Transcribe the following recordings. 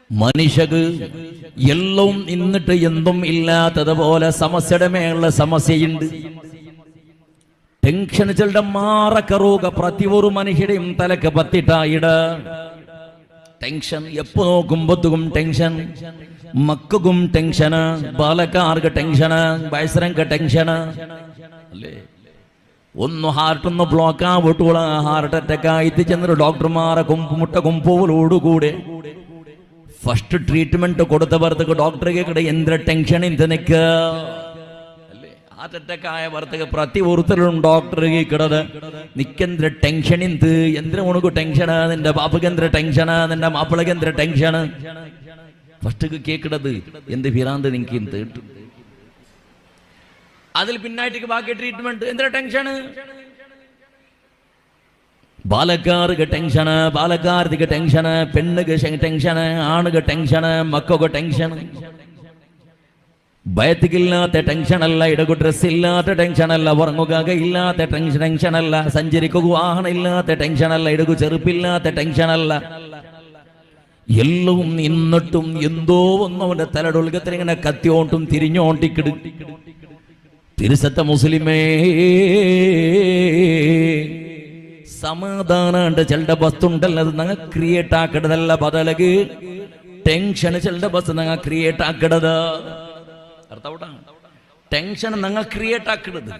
മനുഷ്യക്ക് എല്ലാം ഇന്നിട്ട് എന്തും ഇല്ലാത്തതുപോലെ സമസ്യയുടെ മേലുള്ള സമസ്യയുണ്ട്. ടെൻഷൻ ചെല്ലുടെ മാറക്കറൂക പ്രതി ഒരു മനുഷ്യരുടെയും തലക്ക് പത്തിട്ടായിട ടെൻഷൻ. എപ്പോ നോക്കുമ്പോഴത്തേക്കും ടെൻഷൻ. മക്കും ടെൻഷന്, ബാലക്കാർക്ക് ടെൻഷന്, വയസ്സരങ്ക ടെൻഷന് അല്ലേ. ഒന്ന് ഹാർട്ടൊന്ന് ബ്ലോക്ക് ആവിട്ടുള്ള ഹാർട്ട് അറ്റാക്ക് ആയിട്ട് ചെന്നൊരു ഡോക്ടർമാരെ കുമ്പോലോടുകൂടെ ഫസ്റ്റ് ട്രീറ്റ്മെന്റ് കൊടുത്തവർക്ക് ഡോക്ടർക്ക് എന്തൊരു ടെൻഷൻ നിനക്ക് അല്ലേ. ഹാർട്ട് അറ്റാക്ക് ആയ വർക്ക് പ്രതി ഒരുത്തരും ഡോക്ടർക്ക് കിടത് നിക്കെന്തൊരു ടെൻഷൻ എന്തിനു ഉണക്ക് ടെൻഷന്, നിന്റെ ബാപ്പക്ക് എന്തൊരു ടെൻഷന്, നിന്റെ മാപ്പിളക്ക് എന്തൊരു ടെൻഷന്. ഫസ്റ്റ് കേക്കിടത് എന്ത് ഭീരാന്ത് നിനക്ക് എന്ത് അതിൽ പിന്നായിട്ട് ബാക്കി ട്രീറ്റ്മെന്റ് എന്തൊരു ടെൻഷന്. ബാലക്കാർക്ക് ടെൻഷന്, ബാലക്കാർക്ക് ടെൻഷന്, പെണ്ണുക്ക് ടെൻഷന്, ആണുക്ക് ടെൻഷന്, മക്കൊക്കെ ടെൻഷന്. ഭയത്തിക്കില്ലാത്ത ടെൻഷനല്ല, ഇടകു ഡ്രസ് ഇല്ലാത്ത ടെൻഷനല്ല, ഉറങ്ങുക ഇല്ലാത്ത ടെൻഷനല്ല, സഞ്ചരിക്കുക വാഹനം ഇല്ലാത്ത ടെൻഷനല്ല, ഇടകു ചെറുപ്പില്ലാത്ത ടെൻഷനല്ല. എല്ലാം ഇന്നിട്ടും എന്തോ ഒന്നും അവന്റെ തലയുടെ ഉൾക്കത്തിൽ ഇങ്ങനെ കത്തിയോണ്ടും തിരിഞ്ഞോണ്ടിക്കിട്. തിരുസത്ത മുസ്ലിമേ, സമാധാന ചെളുടെ ബസ്തുണ്ടല്ലോ അത് ഞങ്ങൾ ക്രിയേറ്റ് ആക്കിടതല്ല, ബദലക്ക് ടെൻഷന് ചെളുടെ ബസ് ഞങ്ങൾ ക്രിയേറ്റ് ആക്കിടത്. ടെൻഷൻ ഞങ്ങൾ ക്രിയേറ്റ് ആക്കിടത്.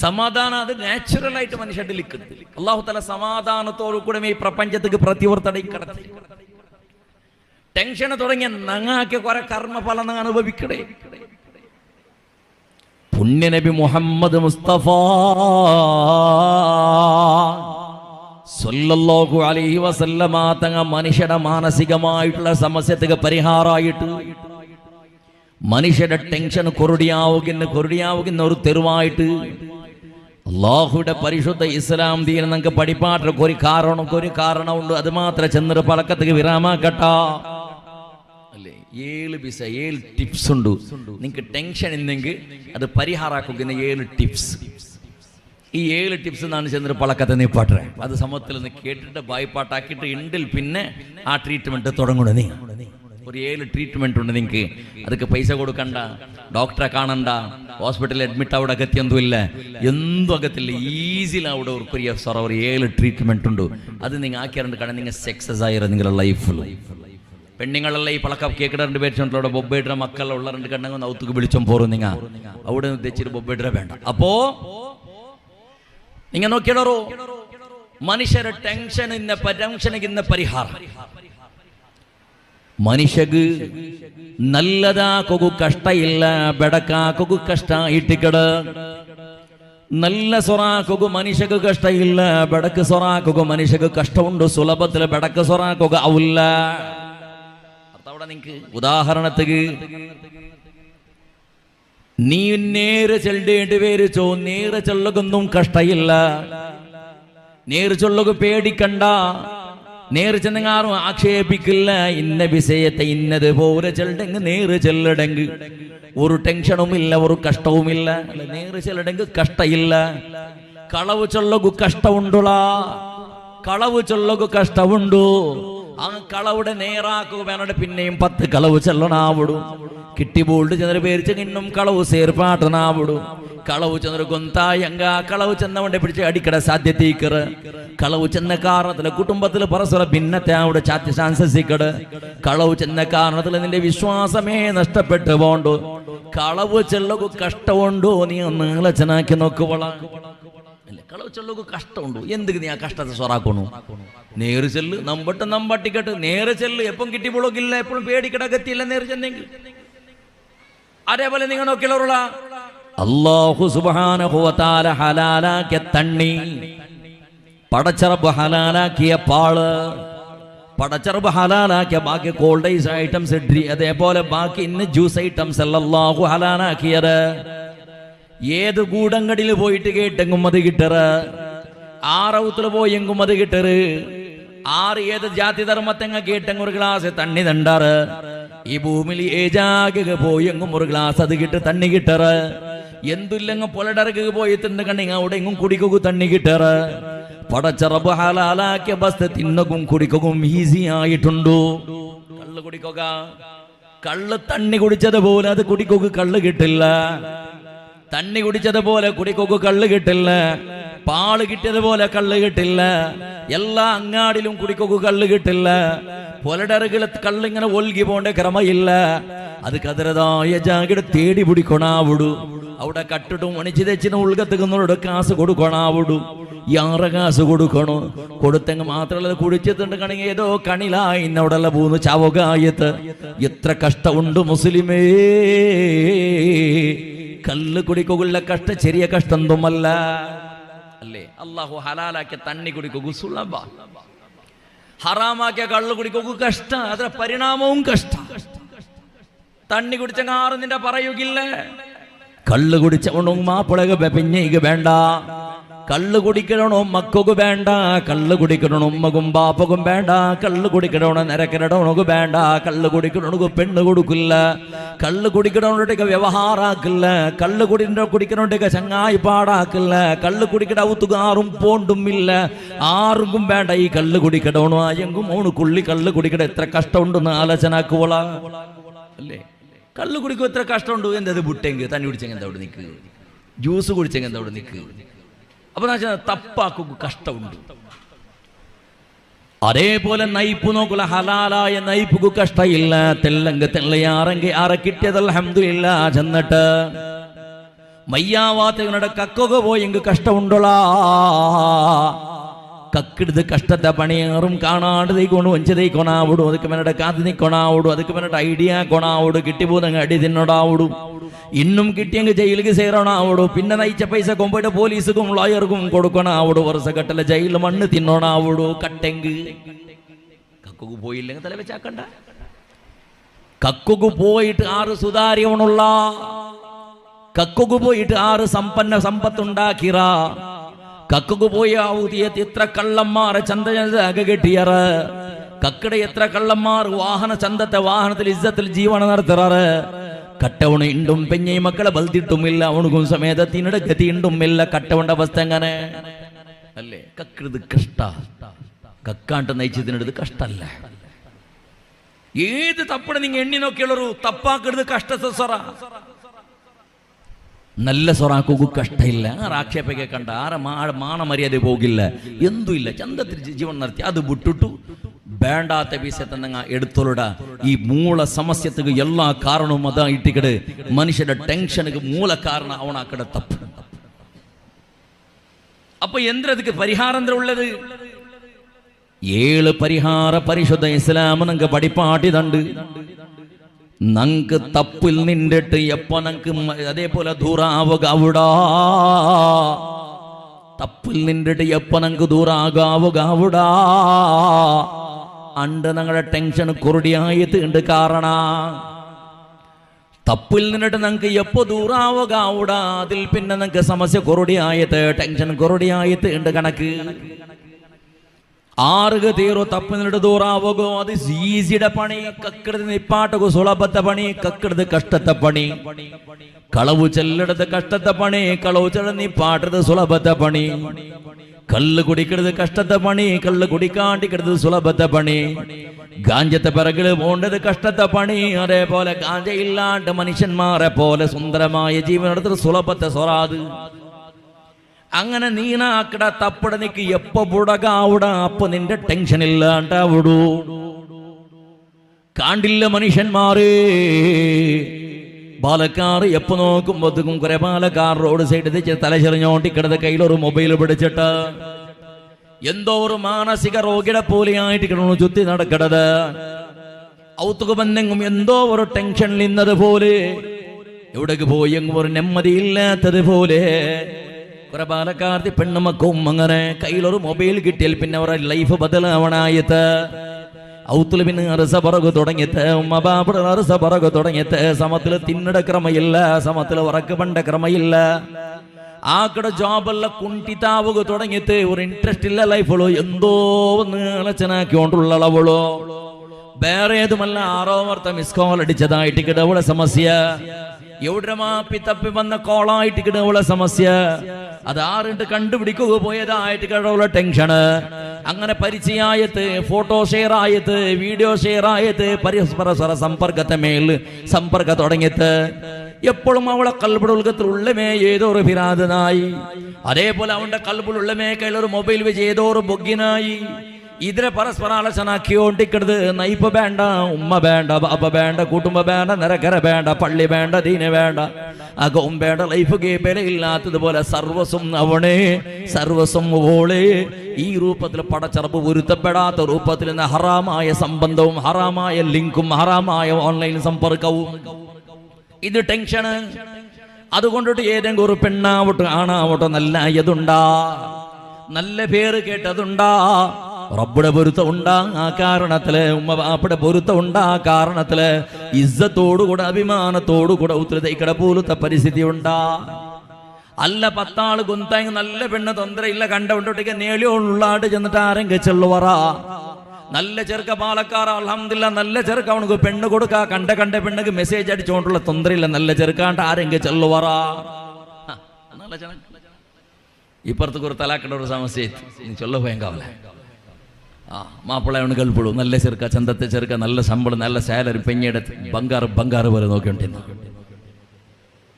സമാധാനം അത് നാച്ചുറൽ ആയിട്ട് മനുഷ്യന്റെ ലിക്കുന്നത്. അല്ലാഹു തആല സമാധാനത്തോടു കൂടെ ഈ പ്രപഞ്ചത്തിക്ക് പ്രതിവർത്തടയും കടത്തി. ടെൻഷന് തുടങ്ങിയ ഞങ്ങൾക്ക് കുറെ കർമ്മഫലം ഞങ്ങൾ അനുഭവിക്കണേ. പുണ്യനബി മുഹമ്മദ് മുസ്തഫ സല്ലല്ലാഹു അലൈഹി വസല്ലമ തങ്ങ മനുഷ്യരുടെ മാനസികമായിട്ടുള്ള സമസ്യക്ക് പരിഹാരമായിട്ട് മനുഷ്യരുടെ ടെൻഷൻ കൊറടിയാവുന്ന ഒരു തെരുവായിട്ട് അള്ളാഹുയുടെ പരിശുദ്ധ ഇസ്ലാം ദീൻ നമുക്ക് പഠിപ്പാട്ടൊക്കെ ഒരു കാരണമുണ്ട്. അത് മാത്രം ചെന്നൊരു പലക്കത്തേക്ക് വിരാമാക്കട്ട അല്ലേ. 7 ടിപ്സ് ഉണ്ട് നിങ്ങൾക്ക് ടെൻഷൻ ഉണ്ടെങ്കിൽ അത് പരിഹാരമാക്കുന്ന 7 ടിപ്സ്. ഈ 7 ടിപ്സ് എന്നാണ് ചെന്നൊരു പളക്കത്തെ നീ പാട്ടേ. അത് സമൂഹത്തിൽ നിന്ന് കേട്ടിട്ട് ബായ്പാട്ടാക്കിയിട്ട് ഉണ്ടിൽ പിന്നെ ആ ട്രീറ്റ്മെന്റ് തുടങ്ങണം. നീ ഒരു 7 ട്രീറ്റ്മെന്റ് ഉണ്ട് നിങ്ങൾക്ക്. അതൊക്കെ പൈസ കൊടുക്കണ്ട, ഡോക്ടറെ കാണണ്ട, ഹോസ്പിറ്റലിൽ അഡ്മിറ്റ് അവിടെ അകത്തിയൊന്നുമില്ല, എന്തും അകത്തില്ല. ഈസിയിൽ അവിടെ ഒരു 7 ട്രീറ്റ്മെന്റ് ഉണ്ട്. അത് നിങ്ങൾ ആക്കിയാറുണ്ട്. കാരണം നിങ്ങൾ സക്സസ് ആയിരുന്നു നിങ്ങളുടെ ലൈഫിൽ. പെണ്ണുങ്ങളല്ല ഈ പളക്ക കേക്കിടേണ്ട പേരിച്ചോണ്ടോ ബൊബേഡ്ര മക്കളുള്ള 2 കണ്ണങ്ങൾ ഔത്തുക്ക് വിളിച്ചോ പോറും. നിങ്ങൾ അവിടെ ഉദ്ദേശിച്ചിട്ട് ബൊബേഡ്ര വേണ്ട. അപ്പോ നിങ്ങൾ നോക്കിയിടറോ മനുഷ്യരുടെ ടെൻഷനിക്ക് പരിഹാരം. മനുഷ്യക്ക് നല്ലതാക്കൊരു കഷ്ട ഇല്ല, ബെടക്കാക്കൊരു കഷ്ട ഇട്ടിക്കട. നല്ല സൊറാക്കൊരു മനുഷ്യക്ക് കഷ്ട ഇല്ല, ബെടക്ക് സൊറാക്കൊരു മനുഷ്യക്ക് കഷ്ടമുണ്ട്. സുലഭത്തില് ബെടക്ക് സൊറാക്കൊക്കെ ആവില്ല. അവിടെ നിങ്ങക്ക് ഉദാഹരണത്തിന് നീ നേരെ ചെല്ലേണ്ടി പേരിച്ചോ. നേരെ ചെല്ലകൊന്നും കഷ്ടയില്ല, നേരെ ചൊല്ലക പേടിക്കണ്ട. നേരെ ചെന്നെങ്ങാറും ആക്ഷേപിക്കില്ല. ഇന്ന വിഷയത്തെ ഇന്നത് പോലെ ചെല്ലടെങ്ക് നേരെ ചെല്ലടെങ്ക് ഒരു ടെൻഷനുമില്ല, ഒരു കഷ്ടവുമില്ല. നേരെ ചെല്ലടെങ്ക് കഷ്ടയില്ല. കളവ് ചൊല്ലകു കഷ്ടമുണ്ടുള്ള, കളവ് ചൊല്ലകു കഷ്ടമുണ്ടു. ആ കളവിടെ നേരാക്കുക വേണോടെ പിന്നെയും 10 കളവ് ചെല്ലണാവിടും. കിട്ടിബോൾഡ് ചെന്നൊരു പേരിച്ച് ഇന്നും കളവ് സേർപ്പാട്ടനാവിടും. കളവ് ചെന്നൊരു കൊന്തായങ്ക കളവ് ചെന്നവണ്ടെ പിടിച്ച് അടിക്കട സാധ്യതീക്കറ്. കളവ് ചെന്ന കാരണത്തില് കുടുംബത്തില് പരസ്പര ഭിന്നത്തെ അവിടെ ചാത്തി ശാൻസിക്കട്. കളവ് ചെന്ന കാരണത്തില് നിന്റെ വിശ്വാസമേ നഷ്ടപ്പെട്ടു പോണ്ടു. കളവ് ചെല്ലകു കഷ്ടമുണ്ടോ നീ ഒന്ന് ആലോചനാക്കി നോക്കുവള. കളവ് ചെല്ലകു കഷ്ടമുണ്ടോ? എന്തിന് നീ ആ കഷ്ടത്തെ സൊറാക്കണു? നേര് ചെല്ല്, നമ്പട്ടിക്കട്ട് നേരെ ചെല്ല്. എപ്പം കിട്ടിപ്പോളൊക്കില്ല, എപ്പോഴും പേടിക്കടകത്തില്ല നേര് ചെന്നെങ്കിൽ. അതേപോലെ നിങ്ങൾ നോക്കിയുള്ള അല്ലാഹു സുബ്ഹാനഹു വ തആല ഹലാലാക്കിയ തണ്ണി, പടച്ചറബ് ഹലാലാക്കിയ പാള്, പടച്ചറബ് ഹലാലാക്കിയ ബാക്കി കോൾഡ് ഐസ് ഐറ്റംസ്, അതേപോലെ ബാക്കി ഇന്ന് ജ്യൂസ് ഐറ്റംസ് അല്ലാഹു ഹലാലാക്കിയത്. ഏത് കൂടങ്കടിയിൽ പോയിട്ട് കേട്ടെങ്കും അത് കിട്ടറ്, ആറൗത്തിൽ പോയെങ്കും അത് കിട്ടറ്. ഏത് ജാതി ധർമ്മത്തെങ്ങ കേട്ടെങ്കും ഒരു ഗ്ലാസ് തണ്ണി തണ്ടാറ്. ഈ ഭൂമിയിൽ ഏജാക പോയെങ്കും ഒരു ഗ്ലാസ് അത് കിട്ട് തണ്ണി കിട്ടറ്. എന്തില്ലെങ്കിൽ പൊലടർക്ക് പോയി തിന്ന് കണ്ണിങ്ങ അവിടെ എങ്ങും കുടിക്കു തണ്ണി കിട്ടറ്. പടച്ചറബ് ഹലാലാക്കിയ വസ്തു തിന്നകും കുടിക്കും ഈസി ആയിട്ടുണ്ടോ? കള്ള് കുടിക്കുക, കള്ള് തണ്ണി കുടിച്ചതുപോലെ അത് കുടിക്കുക കള്ള് കിട്ടില്ല. തണ്ണി കുടിച്ചതുപോലെ കുടിക്കുക കള്ള് കിട്ടില്ല. പാല് കിട്ടിയതുപോലെ കള്ള് കിട്ടില്ല. എല്ലാ അങ്ങാടിലും കുടിക്കുക കള്ള് കിട്ടില്ല. പൊലടറുകൾ കള്ളിങ്ങനെ ഒൽകി പോണ്ട ക്രമയില്ല. അത് കതിരതായ ജാഗ്രത തേടി പിടിക്കണാവിടു. അവിടെ കട്ടിട്ടും മണിച്ച് തെച്ചിന് ഉൾകത്തുന്നവരോട് കാസ് കൊടുക്കണാവിടു. യാറ കാസ് കൊടുക്കണോ? കൊടുത്തെങ്കിൽ മാത്രമല്ല കുടിച്ചിട്ടുണ്ടെങ്കിൽ ഏതോ കണിലായി ഇന്നവിടെല്ല പോകുന്നു ചാവകായത്ത്. എത്ര കഷ്ടമുണ്ട് മുസ്ലിമേ. കല്ല് കുടിക്കുള്ള കഷ്ടം ചെറിയ കഷ്ടം ഒന്നുമല്ല അല്ലേ? അള്ളാഹു ഹലാലാക്കിയ തണ്ണി കുടിക്കൂ സുലഭ, ഹറാമാക്കിയ കള്ളു കുടിക്കൂ കഷ്ട. അതിന്റെ പരിണാമവും കഷ്ട. തണ്ണി കുടിച്ചെങ്കിൽ ആറ് നിന്റെ പറയുകില്ല. കള്ളു കുടിച്ചവണോ മാപ്പിളക പിന്നേക്ക് വേണ്ട. കള്ളു കുടിക്കണോ മക്കൾക്ക് വേണ്ട. കള്ളു കുടിക്കണോ ഉമ്മക്കും ബാപ്പക്കും വേണ്ട. കള്ളു കുടിക്കണോ നിരക്കിടണോക്ക് വേണ്ട. കള്ളു കുടിക്കണോക്ക് പെണ്ണ് കൊടുക്കില്ല. കള്ളു കുടിക്കണോട്ടേക്ക് വ്യവഹാരാക്കില്ല. കള്ളു കുടിക്കണോട്ടേക്ക് ചങ്ങായി പാടാക്കില്ല. കള്ളു കുടിക്കട ഔത്തുകാറും പോണ്ടും ഇല്ല. ആർക്കും വേണ്ട ഈ കള്ളു കുടിക്കണോ. എങ്കും ഓണ് കുള്ളി കള്ളു കുടിക്കട എത്ര കഷ്ടമുണ്ടെന്ന് ആലോചനാക്കുവോള അല്ലേ? കള്ളു കുടിക്കും എത്ര കഷ്ടമുണ്ട്. എന്തത് ബുട്ടെങ്ക് തണ്ണി കുടിച്ചെങ്കിൽ എന്താ അവിടെ നിൽക്ക്, ജ്യൂസ് കുടിച്ചെങ്കിൽ എന്താ അവിടെ നിൽക്ക്. അപ്പൊ തപ്പാക്കു കഷ്ടമുണ്ട്. അതേപോലെ നയിപ്പ് നോക്കുള്ള ഹലാലായ നയിപ്പുക്ക് കഷ്ടമില്ല. തെല്ലങ്ക് തെള്ളയാറെങ്കി ആറ കിട്ടിയത് അൽഹംദുലില്ലാ. ചെന്നിട്ട് മയ്യാവാത്തങ്ങളുടെ കക്കൊക്കെ പോയെങ്കിൽ കഷ്ടമുണ്ടോളാ. കക്കെടുത്ത് കഷ്ടത്തെ പണിയേറും കാണാണ്ട് കൊണ്ടു വഞ്ചതൈ കൊണാവിടും. അതൊക്കെ മെനടെ കാത്തു നിൽക്കൊണാവിടും. അതൊക്കെ മെനട്ട് ഐഡിയ കൊണാവിടും. കിട്ടിപ്പോതങ്ങ് അടി തിന്നോടാവിടും. ഇന്നും കിട്ടിയെങ്കിൽ ജയിലിക്ക് സേറണാവിടും. പിന്നെ നയിച്ച പൈസ കൊമ്പോയിട്ട് പോലീസുക്കും ലോയർക്കും കൊടുക്കണാവിടും. വർഷക്കെട്ടല്ല ജയിലിൽ മണ്ണ് തിന്നോണാവിടും. കട്ടെങ്ക് കക്കുക്ക് പോയില്ലെങ്കിൽ തല വെച്ചാക്കണ്ട. കക്കുക്ക് പോയിട്ട് ആറ് സുതാര്യവണുള്ള, കക്കുക്ക് പോയിട്ട് ആറ് സമ്പത്തുണ്ടാക്കിറ. കക്കുക്ക് പോയി ഊതിയത് എത്ര കള്ളന്മാരെ ചന്ത കെട്ടിയറ. കക്കടെ എത്ര കള്ളന്മാർ വാഹന ചന്തത്തെ വാഹനത്തിൽ ഇസ്സത്തിൽ ജീവന നടത്തുറാറ്. കട്ടവണ് ഇണ്ടും പെഞ്ഞൈ മക്കളെ ബൽത്തിട്ടുമില്ല. അവണുക്കും സമേതത്തിനിടെ ഗതിയുണ്ടുമില്ല. കട്ടവണ്ട അവസ്ഥ എങ്ങനെ അല്ലേ? കക്കരുത് കഷ്ട. കക്കാണ്ട് നയിച്ചതിനെടുത്ത് കഷ്ടല്ല. ഏത് തപ്പട നിങ്ങൾ എണ്ണി നോക്കിയുള്ളൂ. തപ്പാക്കരുത് കഷ്ടത്തെ സൊറ. നല്ല സൊറാക്കു കഷ്ടമില്ല. ആറ് ആക്ഷേപക്കെ കണ്ട ആറ് മാണമര്യാദ പോകില്ല. എന്തുമില്ല. ചന്തത്തിൽ ജീവൻ നടത്തി അത് വിട്ടിട്ടു വേണ്ടാത്ത വിഷയത്തെ എടുത്തോളിട. ഈ മൂല സമസ്യത്തിന് എല്ലാ കാരണവും അതാ ഇട്ടിക്കട്. മനുഷ്യന്റെ ടെൻഷനുക്ക് മൂല കാരണം അവണാക്കട തപ്പ്. അപ്പൊ എന്തിനക്ക് പരിഹാരം എന്താ ഉള്ളത്? 7 പരിഹാര പരിശുദ്ധ ഇസ്ലാം നങ്ക പടിപ്പാട്ടിതണ്ട്. നങ്ക് തപ്പിൽ നിന്നിട്ട് എപ്പോ നങ്ക് അതേപോലെ ദൂരാവുകാവുടാ. തപ്പിൽ നിന്നിട്ട് എപ്പോ നങ്ക് ദൂരാകാവുകാവുടാ. അണ്ട് ഞങ്ങളുടെ ടെൻഷൻ കുറുടിയായിട്ട് ഉണ്ട്. കാരണ തപ്പിൽ നിന്നിട്ട് ഞങ്ങൾക്ക് എപ്പോ ദൂരാവുകാവുടാ. അതിൽ പിന്നെ ഞങ്ങൾക്ക് സമസ്യ കുറുടിയായിട്ട് ടെൻഷൻ കുറുടിയായിട്ട് ഉണ്ട് കണക്ക്. ആറുക തീറോ തപ്പ് നിന്നിട്ട് ദൂറാവുകോ. അത് ഈസിയുടെ പണി. കക്കെടുത്ത് നിപ്പാട്ടകോ സുലഭത്തെ പണി. കക്കെടുത്ത് കഷ്ടത്തെ പണി. കളവു ചെല്ലെടുത്ത് കഷ്ടത്തെ പണി. കളവു ചെല്ല നിപ്പാട്ടത് സുലഭത്തെ പണി. കള്ള് കുടിക്കരുത് കഷ്ടത്തെ പണി. കള്ള് കുടിക്കാണ്ടിക്കരുത് സുലഭത്തെ പണി. ഗാഞ്ചത്തെ പിറകില് പോണ്ടത് കഷ്ടത്തെ പണി. അതേപോലെ ഗാഞ്ച ഇല്ലാണ്ട് മനുഷ്യന്മാരെ പോലെ സുന്ദരമായ ജീവനെടുത്ത് സുലഭത്തെ സ്വറാത്. അങ്ങനെ നീനാക്കട തപ്പട നിക്ക് എപ്പോ പുടകാവുട. അപ്പൊ നിന്റെ ടെൻഷൻ ഇല്ലാണ്ടാവിടൂ. കാണ്ടില്ല മനുഷ്യന്മാരേ. പാലക്കാട് എപ്പോ നോക്കുമ്പോഴത്തേക്കും കുറെ പാലക്കാട് റോഡ് സൈഡ് വെച്ച് തലചെറിഞ്ഞോണ്ടിക്കിടത് കയ്യിലൊരു മൊബൈൽ പിടിച്ചിട്ട് എന്തോ ഒരു മാനസിക രോഗിയുടെ പോലെയായിട്ട് കിടന്നു ചുറ്റി നടക്കണത്. ഔത്തുക ബന്ധെങ്കും എന്തോ ഒരു ടെൻഷനിൽ നിന്നത് പോലെ. എവിടേക്ക് പോയി എങ്ങും ഒരു നെമ്മതിയില്ലാത്തത് പോലെ. കുറെ പാലക്കാർത്തി പെണ്ണുമക്കും അങ്ങനെ കയ്യിലൊരു മൊബൈൽ കിട്ടിയാൽ പിന്നെ അവരുടെ ലൈഫ് ബദലാവണായത്. ഔത്തുല് പിന്നെ അറസ പറകു തുടങ്ങിയത്. ഉമ്മ ബാപ്പട അറസ പറകു തുടങ്ങിയത്. സമത്തില് തിന്നിട ക്രമയില്ല. സമത്തില് ഉറക്ക് പണ്ട ക്രമയില്ല. ആ കട ജോബെല്ലാം കുണ്ടിത്താവുക തുടങ്ങിയിട്ട് ഒരു ഇൻട്രസ്റ്റ് ഇല്ല ലൈഫുള്ളൂ. എന്തോ ഒന്ന് ആലോചനാക്കിക്കൊണ്ടുള്ളവളോ വേറെ ഏതുമല്ല. 6 വർഷം മിസ് കോൾ അടിച്ചതായിട്ട് കിടവളെ സമസ്യ. എവിടെ മാപ്പി തപ്പി വന്ന കോളായിട്ട് കിടന്നുള്ള സമസ്യ അത് ആറിട്ട് കണ്ടുപിടിക്കുക പോയതായിട്ട് കിടന്നുള്ള ടെൻഷന് അങ്ങനെ പരിചയായത് ഫോട്ടോ ഷെയർ ആയത് വീഡിയോ ഷെയർ ആയത് പരസ്പര സമ്പർക്കത്തെ മേൽ സമ്പർക്കം തുടങ്ങിയത് എപ്പോഴും അവളെ കൽബുളുള്ളമേ ഏതോ ഒരു ഫിരാദനായി അതേപോലെ അവന്റെ കൽബുളുള്ളമേ കയ്യിലൊരു മൊബൈൽ വെച്ച് ഏതോ ഒരു ബൊഗ്ഗിനായി ഇതിനെ പരസ്പര ആലോചനാക്കിയോണ്ടിക്കരുത് നയിപ്പ് വേണ്ട ഉമ്മ വേണ്ട ബാപ്പ വേണ്ട കുടുംബം വേണ്ട നിരക്കര വേണ്ട പള്ളി വേണ്ട ദീന വേണ്ട അകവും വേണ്ട ലൈഫ് വിലയില്ലാത്തതുപോലെ സർവസ്വം അവണേ സർവസ്വം ഓളെ ഈ രൂപത്തിൽ പടച്ചറപ്പ് പൊരുത്തപ്പെടാത്ത രൂപത്തിൽ നിന്ന് ഹറാമായ സംബന്ധവും ഹറാമായ ലിങ്കും ഹറാമായ ഓൺലൈൻ സമ്പർക്കവും ഇത് ടെൻഷന് അതുകൊണ്ടിട്ട് ഏതെങ്കിലും ഒരു പെണ്ണാവട്ടെ ആണാവട്ടെ നല്ല ആയതുണ്ടാ നല്ല പേര് കേട്ടതുണ്ടാ റബ്ബുടെ പൊരുത്തം ഉണ്ടാ ആ കാരണത്തില് ഉമ്മ ബാപ്പയുടെ പൊരുത്തം ഉണ്ടാ ആ കാരണത്തില് ഇസ്സത്തോടുകൂടെ അഭിമാനത്തോടുകൂടെ ഉത്തരതൈക്കട പോലത്തെ പരിസ്ഥിതി ഉണ്ടാ അല്ല 10 ആള് കുന്തായി നല്ല പെണ്ണ് തൊന്തരയില്ല കണ്ടുകൊണ്ടിട്ടേക്ക് നേളിയുള്ളാട് ചെന്നിട്ട് ആരെങ്കിലും ചെള്ളുവറ നല്ല ചെറുക്ക പാലക്കാർ അൽഹംദുലില്ലാ നല്ല ചെറുക്ക അവനക്ക് പെണ്ണ് കൊടുക്ക കണ്ട പെണ്ണുക്ക് മെസ്സേജ് അടിച്ചുകൊണ്ടുള്ള തൊന്തരയില്ല നല്ല ചെറുക്കാണ്ട് ആരെങ്കിലും ചെള്ളുവറ ഇപ്പുറത്തേക്ക് ഒരു തലാക്കണ്ട ഒരു സമസ്യ ചൊല്ല ഭയങ്കാവല്ലേ മാപ്പിള അവന് കൽപ്പുള്ളൂ നല്ല ചെറുക്ക ചന്തത്തെ ചെറുക്ക നല്ല ശമ്പളം നല്ല സാലറി പെഞ്ഞെടുത്ത് ബംഗാറ് പോലെ നോക്കിണ്ടിരുന്നു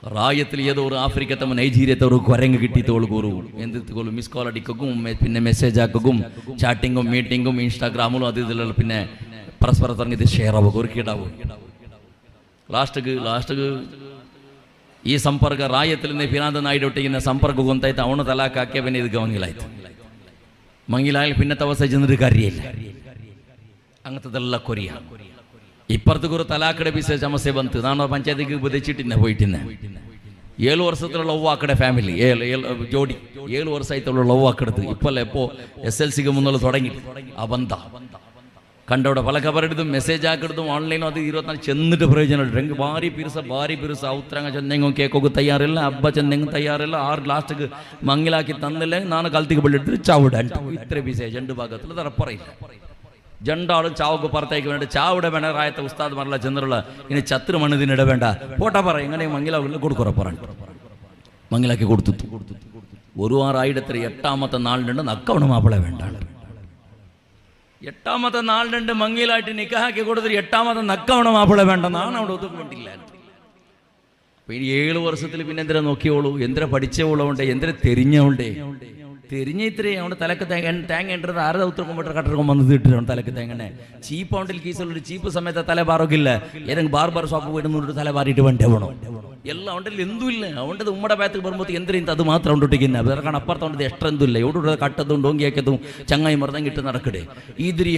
റായത്തിൽ ഏതോ ഒരു ആഫ്രിക്കത്തെ നൈജീരിയത്തെ ഒരു കുരങ്ങ് കിട്ടിയത്തോളൂ കൂറും എന്തിലും മിസ് കോൾ അടിക്കും പിന്നെ മെസ്സേജ് ആക്കും ചാറ്റിങ്ങും മീറ്റിങ്ങും ഇൻസ്റ്റാഗ്രാമിലും അത് ഇതിലുള്ള പിന്നെ പരസ്പരം തുടങ്ങിയത് ഷെയർ ആവും കുറുക്കിയിടാവും ലാസ്റ്റക്ക് ഈ സമ്പർക്ക റായത്തിൽ നിന്ന് ഫിനാന്തനായിട്ടൊട്ടിക്കുന്ന സമ്പർക്കം കൊന്തായിട്ട് അവണ് തലാക്കാക്കിയ പിന്നെ ഇത് മങ്ങിലായിട്ട് മങ്ങിലായാൽ പിന്നത്തെ അവസ്ഥ ചെന്നിട്ട് കാര്യമില്ല അങ്ങനത്തെല്ലാം കൊറിയ ഇപ്പുറത്ത് ഒരു തലാക്കടെ വിശേഷ സമസ്യ ಬಂತು ನಾನು ಪಂಚಾಯತಿಗೆ ಉಪದೇಶಿಟ್ಟಿದ್ದೆ ಹೋಯ್ತಿದ್ದೆ 7 ವರ್ಷದ ಲವ್ ಆ ಕಡೆ ಫ್ಯಾಮಿಲಿ ಜೋಡಿ 7 ವರ್ಷ ಆಯ್ತಲ್ಲ ಲವ್ ಆ ಕಡೆದು ಇಪ್ಪಲ್ಲ ಎಪ್ಪೋ SLCಗೆ ಮುನ್ನಲ್ಲ ತೊಡಗಿ ಆ ಬಂದ കണ്ടവിടെ പല കബറെടുത്തും മെസ്സേജ് ആക്കിയെടുത്തും ഓൺലൈനും അത് 24 ചെന്നിട്ട് പ്രയോജനമുണ്ട് എനിക്ക് ഭാരി പിരിസ ഉത്തരങ്ങ ചെന്നെങ്കും കേക്കൊക്കെ തയ്യാറില്ല അബ്ബ ചെന്നെങ്കും തയ്യാറില്ല ആറ് ലാസ്റ്റക്ക് മങ്ങിലാക്കി തന്നില്ലെങ്കിൽ ನಾನು കൽത്തിക്ക് ബെല്ലെടുത്ത് ചാവിടാൻ ഇത്ര വിശേഷം 2 ഭാഗത്തിൽ തറപ്പറയില്ല ജണ്ടാളും ചാവക്ക് പുറത്തേക്ക് വേണ്ട ചാവിടെ വേണ്ട റായത്തെ ഉസ്താദ് മറല ചെന്നിട്ടുള്ള ഇനി ചത്രു മണ്ണിനിട വേണ്ട പോട്ടാ പറ ഇങ്ങനെ മങ്ങിലാവില്ല കൊടുക്കുറ പറഞ്ഞു മങ്ങിലാക്കി കൊടുത്തു ഒരു ആറായിരത്തി 8ാമത്തെ നാളിലുണ്ട് നക്കവണ മാപ്പിള വേണ്ട 8ാമത്തെ നാളിലുണ്ട് മങ്ങിലായിട്ട് നിക്കാക്കി കൊടുത്തിട്ട് 8ാമത്തെ നക്കവണ മാപ്പിള വേണ്ട നാണ് അവിടെ ഒതുക്കൊണ്ടില്ല ഇനി 7 വർഷത്തിൽ പിന്നെ എന്തിനാ നോക്കിയോളൂ എന്തിനാ പഠിച്ചോളുണ്ട് എന്തിനാ തെരിഞ്ഞോണ്ടേ തെരിഞ്ഞിത്രേ അവിടെ തലക്ക് തേങ്ങ ഇട്ടത് ആരുടെ ഉത്തരക്കൊമ്പട്ട കട്ടർക്കം വന്ന് ഇട്ടിട്ടുണ്ട് തലക്ക് തേങ്ങനെ ചീപ്പ് ഔണ്ടിൽ കീസുള്ള ചീപ്പ് സമയത്ത് തല ബാറൊക്കില്ല ഏതെങ്കിലും ബാർബർ ഷോപ്പ് പോയിട്ട് തല ബാറിയിട്ട് വേണ്ടേ വേണോ എല്ലാം ഉണ്ടല്ലോ എന്തുമില്ല അതുകൊണ്ട് ഉമ്മയുടെ ഭാഗത്ത് വരുമ്പോൾ എന്തിനും അത് മാത്രം ഉണ്ടിട്ടിക്കുന്ന വേറെ അപ്പുറത്തോണ്ട് എക്സ്ട്രാ എന്തുമില്ല എവിടെ കട്ടതും ഡോങ്കിയാക്കതും ചങ്ങായി മറന്നും കിട്ടി നടക്കട്ടെ ഇതിരി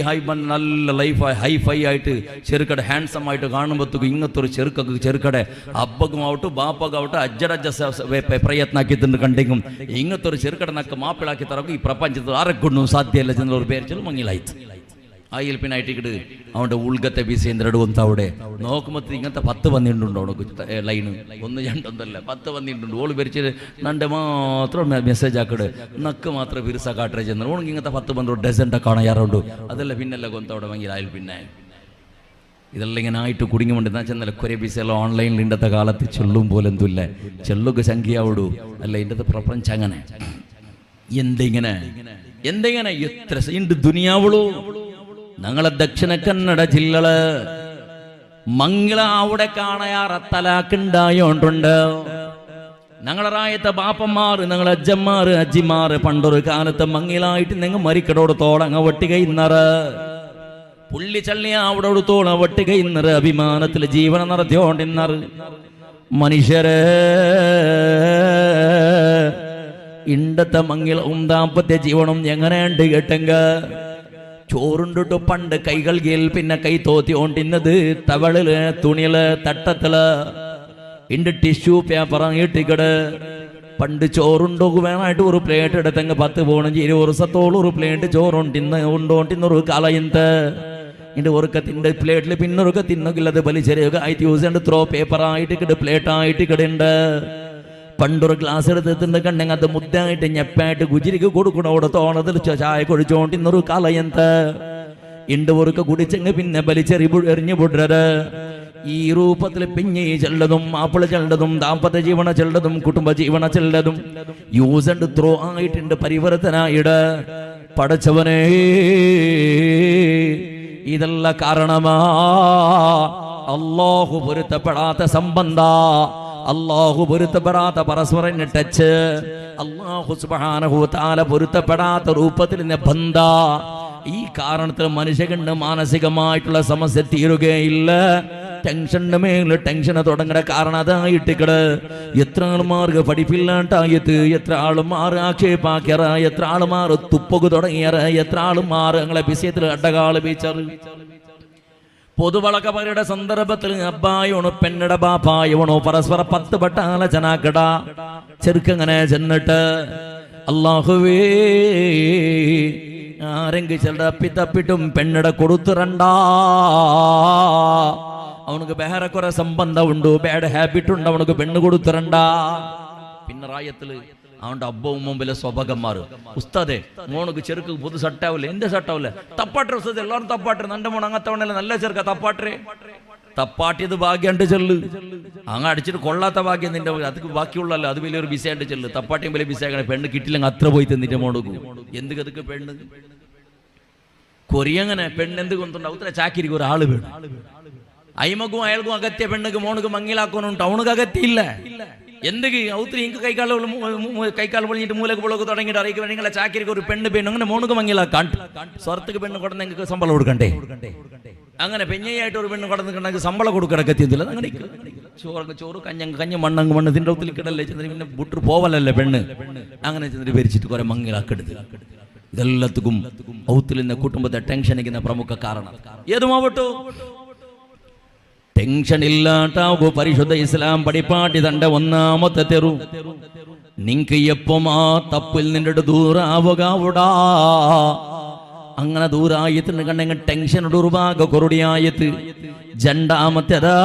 നല്ല ലൈഫ് ഹൈഫൈ ആയിട്ട് ചെറുക്കടെ ഹാൻസം ആയിട്ട് കാണുമ്പോഴത്തേക്കും ഇങ്ങനത്തെ ഒരു ചെറുക്കടെ അബ്ബക്കും ആവട്ടെ ബാപ്പകാവട്ടെ അജ്ജടജ്ജ പ്രയത്നം ആക്കിയിട്ടുണ്ട് കണ്ടെങ്കിൽ ഇങ്ങനത്തെ ഒരു ചെറുക്കടെ നക്ക് മാപ്പിളാക്കി തറക്കും ഈ പ്രപഞ്ചത്തിൽ ആരെക്കൊണ്ടും സാധ്യമല്ല ചെന്നൊരു പേര് ചെല്ലും മങ്ങിലായിട്ട് ആയിൽ പിന്നെ ആയിട്ടിട്ട് അവൻ്റെ ഉൾഗത്തെ വിസേന്ദ്രട് വന്ന് അവിടെ നോക്കുമ്പോൾ ഇങ്ങനത്തെ 10 വന്നിട്ടുണ്ടോ അവനക്ക് ലൈന് 1 2 10 വന്നിട്ടുണ്ട് ഓള് ഭരിച്ച് നണ്ട് മാത്രം മെസ്സേജ് ആക്കിട് നക്ക് മാത്രം പിരിസ കാട്ടേ ചെന്നു ഓണെങ്കിൽ ഇങ്ങനത്തെ 10 12 ഡസൻ്റെ കാണാൻ യാറുണ്ട് അതല്ല പിന്നല്ല കൊന്തവിടെ വാങ്ങി ആയിൽ പിന്നെ ഇതെല്ലാം ഇങ്ങനെ ആയിട്ട് കുടുങ്ങിക്കൊണ്ട് എന്താ ചെന്നല്ല കുറെ പീസെല്ലാം ഓൺലൈനിൽ ഇന്നത്തെ കാലത്ത് ചെല്ലും പോലെ എന്തുമില്ല ചെല്ലുക സംഖ്യയാവിടൂ അല്ല ഇന്നത്തെ പ്രപഞ്ചം അങ്ങനെ എന്തെങ്ങനെ എത്ര ഉണ്ട് ദുനിയാവുള്ളൂ ഞങ്ങളെ ദക്ഷിണ കന്നഡ ജില്ലകള് മംഗള അവിടെ കാണാറ് തലാക്കുണ്ടായോണ്ടുണ്ട് ഞങ്ങളെ റായത്തെ ബാപ്പന്മാർ ഞങ്ങളെ അജ്ജന്മാർ അജ്ജിമാർ പണ്ടൊരു കാലത്ത് മങ്ങിലായിട്ട് നിങ്ങൾ മരിക്കടോടത്തോളങ്ങ ഒട്ടിക ഇന്നറ് പുള്ളി ചള്ളിയ അവിടെ തോള ഒട്ടിക ഇന്നറ് അഭിമാനത്തിൽ ജീവനം നടത്തിയോണ്ടിന്നറ് മനുഷ്യരെ ഇണ്ടത്തെ മംഗളവും ദാമ്പത്യ ജീവനും എങ്ങനെയുണ്ട് കേട്ടെങ്ക ചോറുണ്ടിട്ട് പണ്ട് കൈകൾ കീഴിൽ പിന്നെ കൈ തോത്തിയോണ്ടിന്നത് തവളില് തുണിയില് തട്ടത്തില് ഇണ്ട് ടിഷ്യൂ പേപ്പർ ഇട്ടിക്കട് പണ്ട് ചോറുണ്ടോക്ക് വേണമായിട്ട് ഒരു പ്ലേറ്റ് എടുത്തെങ്കിൽ 10 പോണെങ്കിൽ 20 വർഷത്തോളം ഒരു പ്ലേറ്റ് ചോറുണ്ടിന്നൊരു കലയിന്ത് ഇണ്ട് ഒരുക്കത്തിൻ്റെ പ്ലേറ്റിൽ പിന്നൊരുക്ക തിന്നൊക്കില്ലത് വലിച്ചെറിയുക ആയിട്ട് യൂസ് ചെയ്യേണ്ട ത്രോ പേപ്പർ ആയിട്ട് പ്ലേറ്റ് ആയിട്ട് കിടണ്ട് പണ്ടൊരു ഗ്ലാസ് എടുത്തിട്ടുണ്ട് കണ്ടെങ്കിൽ അത് മുദ്ദായിട്ട് ഞെപ്പായിട്ട് ഗുജിരിക്ക് കൊടുക്കണം അവിടെ തോണത്തിൽ ചായ കുടിച്ചോണ്ടിന്നൊരു കലയന്ത് ഇണ്ട് ഒരുക്ക കുടിച്ചെങ്കിൽ പിന്നെ വലിച്ചെറി എറിഞ്ഞു പൊട്ടത് ഈ രൂപത്തിൽ പിഞ്ഞി ചെല്ലതും മാപ്പിള ചെല്ലതും ദാമ്പത്യ ജീവന ചെല്ലതും കുടുംബ ജീവന ചെല്ലതും യൂസ് ആൻഡ് ത്രോ ആയിട്ടുണ്ട് പരിവർത്തനായിട് പടച്ചവനെ ഇതല്ല കാരണമാ അല്ലാഹു പൊരുത്തപ്പെടാത്ത സംബന്ധ അല്ലാഹു പൊരുത്തപ്പെടാത്ത പരസ്പരം ടച്ച് അല്ലാഹു സുബ്ഹാനഹു വ തആല പൊരുത്തപ്പെടാത്ത രൂപത്തിൽ ബന്ധ ഈ കാരണത്തിൽ മനുഷ്യകണ്ട് മാനസികമായിട്ടുള്ള സമസ്യ തീരുകയില്ല ടെൻഷന്റെ മേലെ ടെൻഷന് തുടങ്ങുന്ന കാരണം അതായിട്ടിക്കട് എത്ര ആളുമാർക്ക് പഠിപ്പില്ലാണ്ടായത് എത്ര ആളുമാർ ആക്ഷേപാക്കിയറ എത്ര ആളുമാർ തുപ്പൊക്കെ തുടങ്ങിയറ എത്ര ആളുമാർ ഞങ്ങളെ വിഷയത്തിൽ അഡകാള് വീച്ചറ് പൊതുവളക്കവരുടെ സന്ദർഭത്തിൽ അബ്ബായോണോ പെണ്ണട ബാപ്പായോണോ പരസ്പര 10 വട്ട ആലോചനാക്കട ചെറുക്കങ്ങനെ ചെന്നിട്ട് അല്ലാഹുവേ ആരെങ്കിലും ചിലപ്പി തപ്പിട്ടും പെണ്ണട കൊടുത്തിരണ്ടാ അവനക്ക് വേറെ കുറെ സംബന്ധം ഉണ്ട് ബാഡ് ഹാബിറ്റ് ഉണ്ട് അവനക്ക് പെണ്ണ് കൊടുത്തിരണ്ടാ പിന്നെ റായത്തില് അവന്റെ അബ്ബവും മുമ്പിലെ സ്വഭാഗന്മാർ ഉസ്താദെ മോണക്ക് ചെറുക്ക് പുതു സട്ടാവില്ല എന്റെ സട്ടാവില്ല തപ്പാട്ടെ ഉസ്താദ് എല്ലാവരും തപ്പാട്ടെ എന്റെ മോൺ അങ്ങത്തവണല്ല നല്ല ചെറുക്ക തപ്പാട്ടെ തപ്പാട്ടിയത് ഭാഗ്യണ്ട് ചെല്ല് അങ്ങ് അടിച്ചിട്ട് കൊള്ളാത്ത ഭാഗ്യം നിന്റെ അത് ബാക്കിയുള്ളല്ലോ അത് വലിയൊരു ബിസയായിട്ട് ചെല്ല് തപ്പാട്ടിയും വലിയ ബിസയാക്കണേ പെണ്ണ് കിട്ടില്ലെങ്കിൽ അത്ര പോയി നിന്റെ മോണക്ക് എന്ത് കതുക്ക് പെണ്ണ് കൊറിയങ്ങനെ പെണ്ണെന്ത് കൊണ്ടുണ്ടാവും ഉത്തര ചാക്കിരിക്കും ഒരാള് വേണം അയിമക്കും അയാൾക്കും അകത്തിയ പെണ്ണുക്ക് മോണക്ക് മങ്ങിലാക്കാനുണ്ട് അവണക്ക് അകത്തിയില്ല എന്തൊക്കെ ഔത്രി എനിക്ക് കൈക്കാൽ പൊളിഞ്ഞിട്ട് മൂലക്ക് പൊളക്ക് തുടങ്ങിയിട്ട് അറിയിക്കും നിങ്ങളെ ചാക്കിരിക്ക് ഒരു പെണ്ണ് പെണ്ണു അങ്ങനെ മോണക്ക് മങ്ങിലാക്കാൻ സ്വർത്തക്ക് പെണ്ണ് കൊടുത്ത് നിങ്ങൾക്ക് ശമ്പളം കൊടുക്കണ്ടേ അങ്ങനെ പെഞ്ഞയായിട്ട് ഒരു പെണ്ണ് കൊടുത്തിട്ടുണ്ടെങ്കിൽ ശമ്പളം കൊടുക്കടക്കത്തിയതില്ല അങ്ങനെ ചോറ് കഞ്ഞ മണ്ണങ്ങ് മണ്ണ് ഇതിൻ്റെ ഒത്തിരി കിടല്ലേ ചെന്നിട്ട് പിന്നെ വിട്ടു പോവലല്ലേ പെണ്ണ് അങ്ങനെ ചെന്നിട്ട് ഭരിച്ചിട്ട് കുറെ മങ്ങിലാക്കെടുത്ത് ഇതെല്ലാത്തുക്കും ഔത്തിൽ നിന്ന് കുടുംബത്തെ ടെൻഷനിക്കുന്ന പ്രമുഖ കാരണം ഏതുമാവട്ടോ ടെൻഷൻ ഇല്ലാട്ടാകൂ പരിശുദ്ധ ഇസ്ലാം പടിപ്പാട്ടി തന്റെ ഒന്നാമത്തെ തെറു നിങ്ങക്ക് എപ്പം ആ തപ്പിൽ നിന്റെ ദൂരാവുകാവുടാ അങ്ങനെ ദൂരായത്തിന് കണ്ടെങ്കിൽ ടെൻഷൻ ദുർഭാഗ കൊറുടിയായത്ത് രണ്ടാമത്തേതാ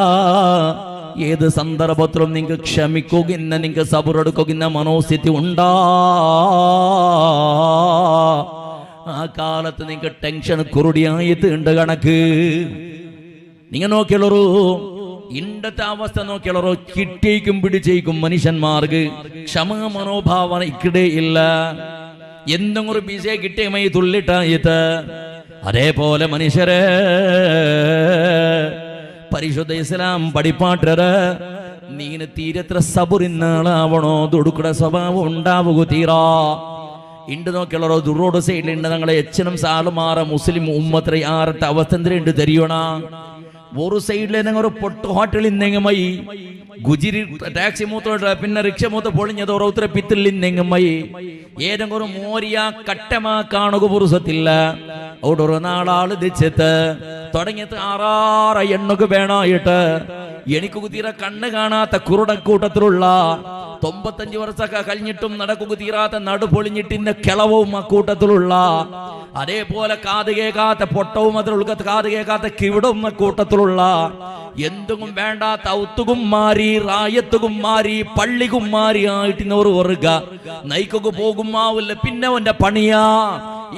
ഏത് സന്ദർഭത്തിലും നിങ്ങൾക്ക് ക്ഷമിക്കുകയെന്ന നിങ്ങൾക്ക് സബറെടുക്കുകയെന്ന മനോസ്ഥിതി ഉണ്ടാ ആ കാലത്ത് നിങ്ങൾക്ക് ടെൻഷൻ കുറുടിയായിട്ട് ഉണ്ട് കണക്ക് നിങ്ങൾ നോക്കിയുള്ളൂ ഇണ്ടത്തെ അവസ്ഥ നോക്കിയുള്ളൂ കിട്ടിയേക്കും പിടിച്ചേക്കും മനുഷ്യന്മാർക്ക് ക്ഷമ മനോഭാവന ഇക്കടേ ഇല്ല എന്തെങ്കിലും ഒരു ബിസയെ കിട്ടിയമായി തുള്ളിട്ടായിട്ട് അതേപോലെ മനുഷ്യരെ പരിശുദ്ധ ഇസ്ലാം പടിപ്പാട്ടര് നീന് തീരത്ര സബുറിന്നാളാവണോ ദുടുക്കട സ്വഭാവം ഉണ്ടാവുക തീരാ ഇണ്ട് നോക്കിയുള്ളോ ദുറോഡ് സൈഡിലുണ്ട് ഞങ്ങളെ എച്ചനും സാളുമാറ മുസ്ലിം ഉമ്മത്ര ആറത്തെ അവസ്ഥ എന്തിനുണ്ട് തരിയണ ഒരു സൈഡിലെ ഒരു പൊട്ട് ഹോട്ടലിൽ നിന്നെങ്ങുമായി ഗുജിരി ടാക്സി മൂത്തോട്ട് പിന്നെ റിക്ഷ മൂത്ത് പൊളിഞ്ഞത് ഓരോരുത്തരെ പിത്തിൽ നിന്നെങ്ങുമായി ഏതെങ്കിലും ഒരു മോരിയ കട്ടമാ കാണുക പുരുഷത്തില്ല അവിടെ ഒരു നാളാള് ദിച്ചത്ത് തുടങ്ങിയത് 6 എണ്ണക്ക് വേണമായിട്ട് എനിക്ക് തീരെ കണ്ണ് കാണാത്ത കുരുടക്കൂട്ടത്തിലുള്ള 95 വർഷമൊക്കെ കഴിഞ്ഞിട്ടും നടക്കുക തീരാത്ത നടു പൊളിഞ്ഞിട്ടിന്റെ കിളവും അക്കൂട്ടത്തിലുള്ള അതേപോലെ കാത് കേൾക്കാത്ത പൊട്ടവും അതിലുള്ള കാത് കേൾക്കാത്ത കിവിടവും അക്കൂട്ടത്തിലുള്ള എന്തും വേണ്ടാത്ത ഔത്തുകും മാറി റായത്തുകും മാറി പള്ളികും മാറി ആയിട്ട് ഓറുക നയിക്കൊക്കെ പോകുമാവില്ല പിന്നെ അവന്റെ പണിയാ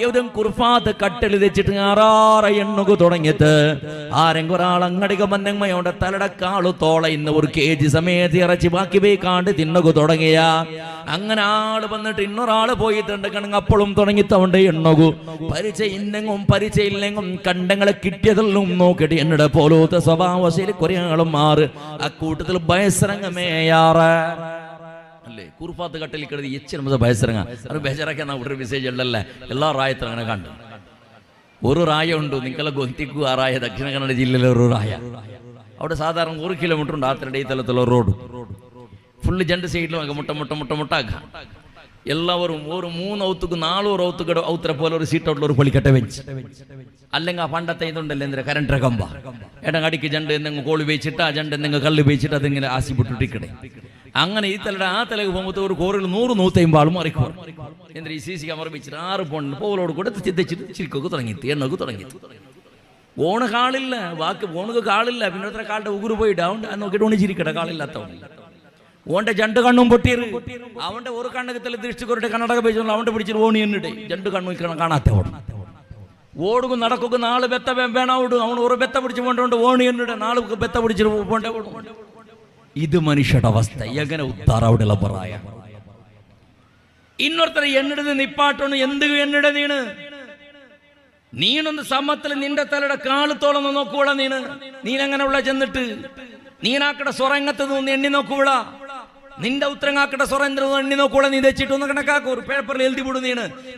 ഏതും കുർഫാത്ത് കട്ടിൽ വെച്ചിട്ട് 6 എണ്ണുക തുടങ്ങിയത് ആരെങ്കിലും ഒരാൾ അങ്ങടിക മന്നമ്മയോടെ തലടക്കാളു തോള ഇന്ന് 1 kg സമയത്ത് ഇറച്ചി ബാക്കി പോയി കാണ്ട് തിന്നുക തുടങ്ങിയ അങ്ങനെ ആള് വന്നിട്ട് ഇന്നൊരാള് പോയിട്ടുണ്ട് കണങ്ങ് അപ്പോഴും തുടങ്ങിത്തവണ്ട് എണ്ണകു പരിചയം ഇന്നെങ്ങും പരിചയില്ലെങ്കും കണ്ടങ്ങളെ കിട്ടിയതെല്ലാം നോക്കിയിട്ട് എന്നോട് പോലത്തെ സ്വഭാവശൈലി കുറെ ആളും മാറ് ആ കൂട്ടത്തിൽ ബയസരങ്ങമേയാറ് അല്ലേ കുർഫാത്ത് കട്ടിൽ കിടന്ന് എച്ചിന് ബയസരങ്ങ അത് ബേജാറാക്കാൻ ഒരു മെസ്സേജ് ഉണ്ടല്ലേ എല്ലാ റായത്തും അങ്ങനെ കണ്ടു ഒരു റായ ഉണ്ട് നിങ്ങളെ ഗൊന്തിക്കു ആ റായ ദക്ഷിണ കന്നഡ ജില്ലയിലെ ഒരു റായ അവിടെ സാധാരണ 1 കിലോമീറ്റർ ഉണ്ട് ആത്രയുടെ ഈ തലത്തിലുള്ള റോഡ് ഫുള്ള് 2 സൈഡിലും മുട്ട എല്ലാവരും ഒരു 3 ഔത്തുക്ക് 4 ഔത്തുകട ഔത്തര പോലെ ഒരു സീറ്റ് ഔട്ടിൽ ഒരു പൊളിക്കട്ട വെച്ച് അല്ലെങ്കിൽ ആ പണ്ടത്തെ ഇതുണ്ടല്ലോ എന്തിനാ കരണ്ടര കമ്പ എടങ്ങടിക്ക് ജണ്ട് എന്തെങ്കിലും കോളി വെച്ചിട്ട് ആ ജണ്ട് എന്തെങ്കിലും കല്ല് വെച്ചിട്ട് അതിങ്ങനെ ആസിപ്പിട്ടിട്ടിക്കണേ അങ്ങനെ ഈ തലയുടെ ആ തലക്ക് പോകുമ്പോൾ ഒരു കോറിൽ 100-150 ആളും മറിക്കും എന്തിനാ ഈ CC ക്യാമറ വെച്ചിട്ട് 6 പോണ്ട് പോലോട് കൂടെ ചിന്തിച്ചിട്ട് ചിരിക്കൊക്കെ തുടങ്ങി എണ്ണൊക്കെ തുടങ്ങി ഓണ് കാളില്ല വാക്ക് ഓണക്ക് കാളില്ല പിന്നെ അത്ര കാളുടെ ഉಗುರು പോയിട്ട് അവൻ നോക്കിയിട്ട് ഓണ് ചിരിക്കട്ടെ കാളില്ലാത്തവൻ ഓന്റെ 2 കണ്ണും പൊട്ടിയത് അവന്റെ ഒരു കണ്ണകത്തിൽ ദൃഷ്ടി കൊറിട്ട് കണ്ണടക വെച്ചു അവന്റെ പിടിച്ചിട്ട് ഓണി എന്നിട്ട് 2 കണ്ണു കാണാത്തവൻ ഓടുക നടക്കുക നാളെ ബെത്ത വേണോടും അവൻ ഒരു ബെത്ത പിടിച്ച് കൊണ്ടുകൊണ്ട് ഓണി എന്നിട്ട് നാളെ ബെത്ത പിടിച്ചിട്ട് പോണ്ടേ. ഇത് മനുഷ്യയുടെ അവസ്ഥ. എങ്ങനെ ഉത്താറാവിടെയുള്ള പറയാ ಇನ್ನೊರ್ತರ ಎನ್ನಡದು ನಿಪ್ಪಾಟನು ಎಂದಿಗೂ ಎನ್ನಡ നീനൊന്ന് സമ്മത്തിൽ നിന്റെ തലയുടെ കാല് തോളൊന്ന് നോക്കൂട. നീനങ്ങനെയുള്ള ചെന്നിട്ട് നീനാക്കട സ്വറങ്ങത്ത് നിന്ന് എണ്ണി നോക്കൂട. നിന്റെ ഉത്തരങ്ങാക്കട സ്വറേന്ദ്ര എണ്ണി നോക്കൂട. നീ തെച്ചിട്ടൊന്ന് കണക്കാക്കൂ. ഒരു പേപ്പറിൽ എഴുതി വിടും.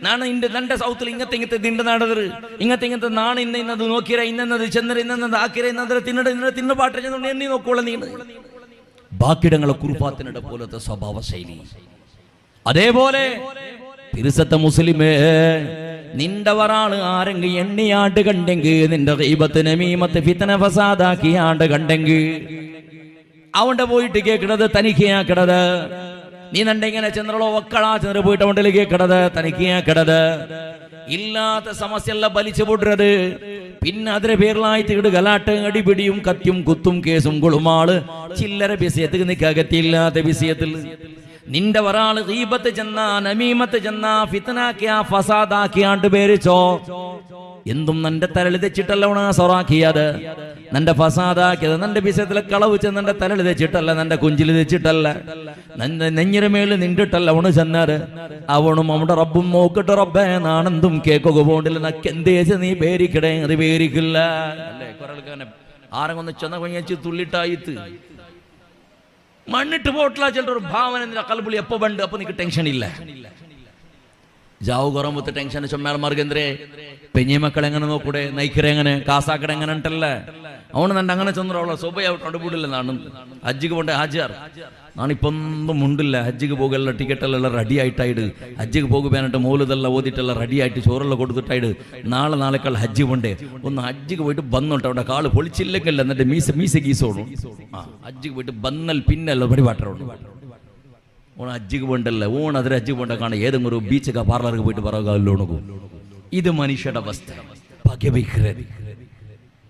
നാണ് നിന്റെ സൗത്തിൽ ഇങ്ങത്തെ നിന്റെ നടതർ ഇങ്ങത്തെ നാണ് ഇന്നത് നോക്കിര ഇന്നത് ചെന്നര ഇന്നത് ആക്കിര ഇന്നതിരെ തിന്ന പാട്ട് ചെന്നുകൊണ്ട് എണ്ണി നോക്കൂട. ബാക്കിടങ്ങളെ കുറുപ്പാത്തിനിടെ പോലത്തെ സ്വഭാവ ശൈലി. അതേപോലെ തിരുസത്ത മുസ്ലിമേ, നിന്റെ ഒരാള് ആരെങ്കിൽ എണ്ണിയാണ്ട് കണ്ടെങ്കിൽ, നിന്റെ ഗീബത്ത് നമീമത്ത് ഫിത്ന ഫസാദാക്കിയാണ്ട് കണ്ടെങ്കിൽ, അവന്റെ പോയിട്ട് കേൾക്കണത് തനിഖിയാക്കണത്. നീ നണ്ടെങ്ങനെ ചന്ദ്രളോ ഒക്കളാ ചന്ദ്ര പോയിട്ട് അവൻ്റെ കേൾക്കണത് തനിഖിയാക്കണത്. ഇല്ലാത്ത സമസ്യല്ല വലിച്ചു പൊടുന്നത്. പിന്നെ അതിന്റെ പേരിലായിട്ട് ഇട് ഗലാട്ട് അടിപിടിയും കത്തിയും കുത്തും കേസും കുളുമാള് ചില്ലറ വിഷയത്തിൽ നിൽക്കകത്തില്ലാത്ത വിഷയത്തിൽ നിന്റെ ഒരാള് ഗീബത്ത് ചെന്നാ നമീമത്ത് ചെന്നാ ഫിത്നാക്കിയാ ഫസാദാക്കിയാണ്ട് പേരിച്ചോ. എന്തും നിന്റെ തലയിൽ തെച്ചിട്ടല്ല സൊറാക്കിയത്, നിന്റെ ഫസാദാക്കിയത്, നിന്റെ വിഷയത്തിലെ കളവ് ചെന്ന് നിന്റെ തലയിൽ തെച്ചിട്ടല്ല, നിന്റെ കുഞ്ചിൽ തെച്ചിട്ടല്ല, നിന്റെ നെഞ്ഞിരമേല് നിണ്ടിട്ടല്ല അവണ് ചെന്നാറ്. അവണും അവിടെ റബ്ബും നോക്കിട്ട് റബ്ബേ നാണെന്തും കേക്കൊക്കെ പോണ്ടില്ല നക്കെന്തേച്ച് നീ പേരിക്കടേ അത് പേരിക്കില്ല അല്ലേ. കുറെ ആരെങ്കിലും ചെന്ന കൊഞ്ഞച്ച് തുള്ളിട്ടായിത്ത് മണ്ണിട്ട് പോട്ടില്ല ചിലർ ഒരു ഭാവന നിന്റെ കൽബുളി എപ്പോ ബണ്ട്. അപ്പൊ നിനക്ക് ടെൻഷൻ ഇല്ല. ജാവ് കുറമ്പത്ത് ടെൻഷൻ ചൊമ്മേൾ മാർഗേന്ദ്രേ പെഞ്ഞി മക്കൾ എങ്ങനെ നോക്കൂടെ, നയിക്കരെ എങ്ങനെ കാസാക്കട എങ്ങനെ ഉണ്ടല്ലേ. അവണ് നണ്ട് അങ്ങനെ ചെന്നോളൂ സ്വഭയാവട്ട് അടുപൂടില്ല. നാണ് ഹജ്ജിക്ക് പോണ്ടേ ഹാജിയാർ നാണിപ്പം ഒന്നും ഉണ്ടില്ല. ഹജ്ജിക്ക് പോകുള്ള ടിക്കറ്റെല്ലാം റെഡി ആയിട്ടായിട്. ഹജ്ജിക്ക് പോകുവാനായിട്ട് മോലുതെല്ലാം ഓതിട്ടെല്ലാം റെഡി ആയിട്ട് ചോറെല്ലാം കൊടുത്തിട്ടായിട്. നാളെക്കാൾ ഹജ്ജ് പോണ്ടേ. ഒന്ന് ഹജ്ജിക്ക് പോയിട്ട് ബന്നോട്ടെ അവിടെ കാള് പൊളിച്ചില്ലെങ്കിൽ എന്നിട്ട് മീസ ഗീസോണു. ഹജ്ജിക്ക് പോയിട്ട് ബന്നൽ പിന്നല്ല പരിപാട്ടറുണ്ട്. ഓൺ ഹജ്ജിക്ക് പോണ്ടല്ല ഓൺ അതിൽ ഹജ്ജിക്ക് പോണ്ട കാണാൻ ഏതെങ്കിലും ഒരു ബീച്ചൊക്കെ പാർലർക്ക് പോയിട്ട് പറയുക. ഇത് മനുഷ്യയുടെ അവസ്ഥ. പകവയ്ക്കരുത്.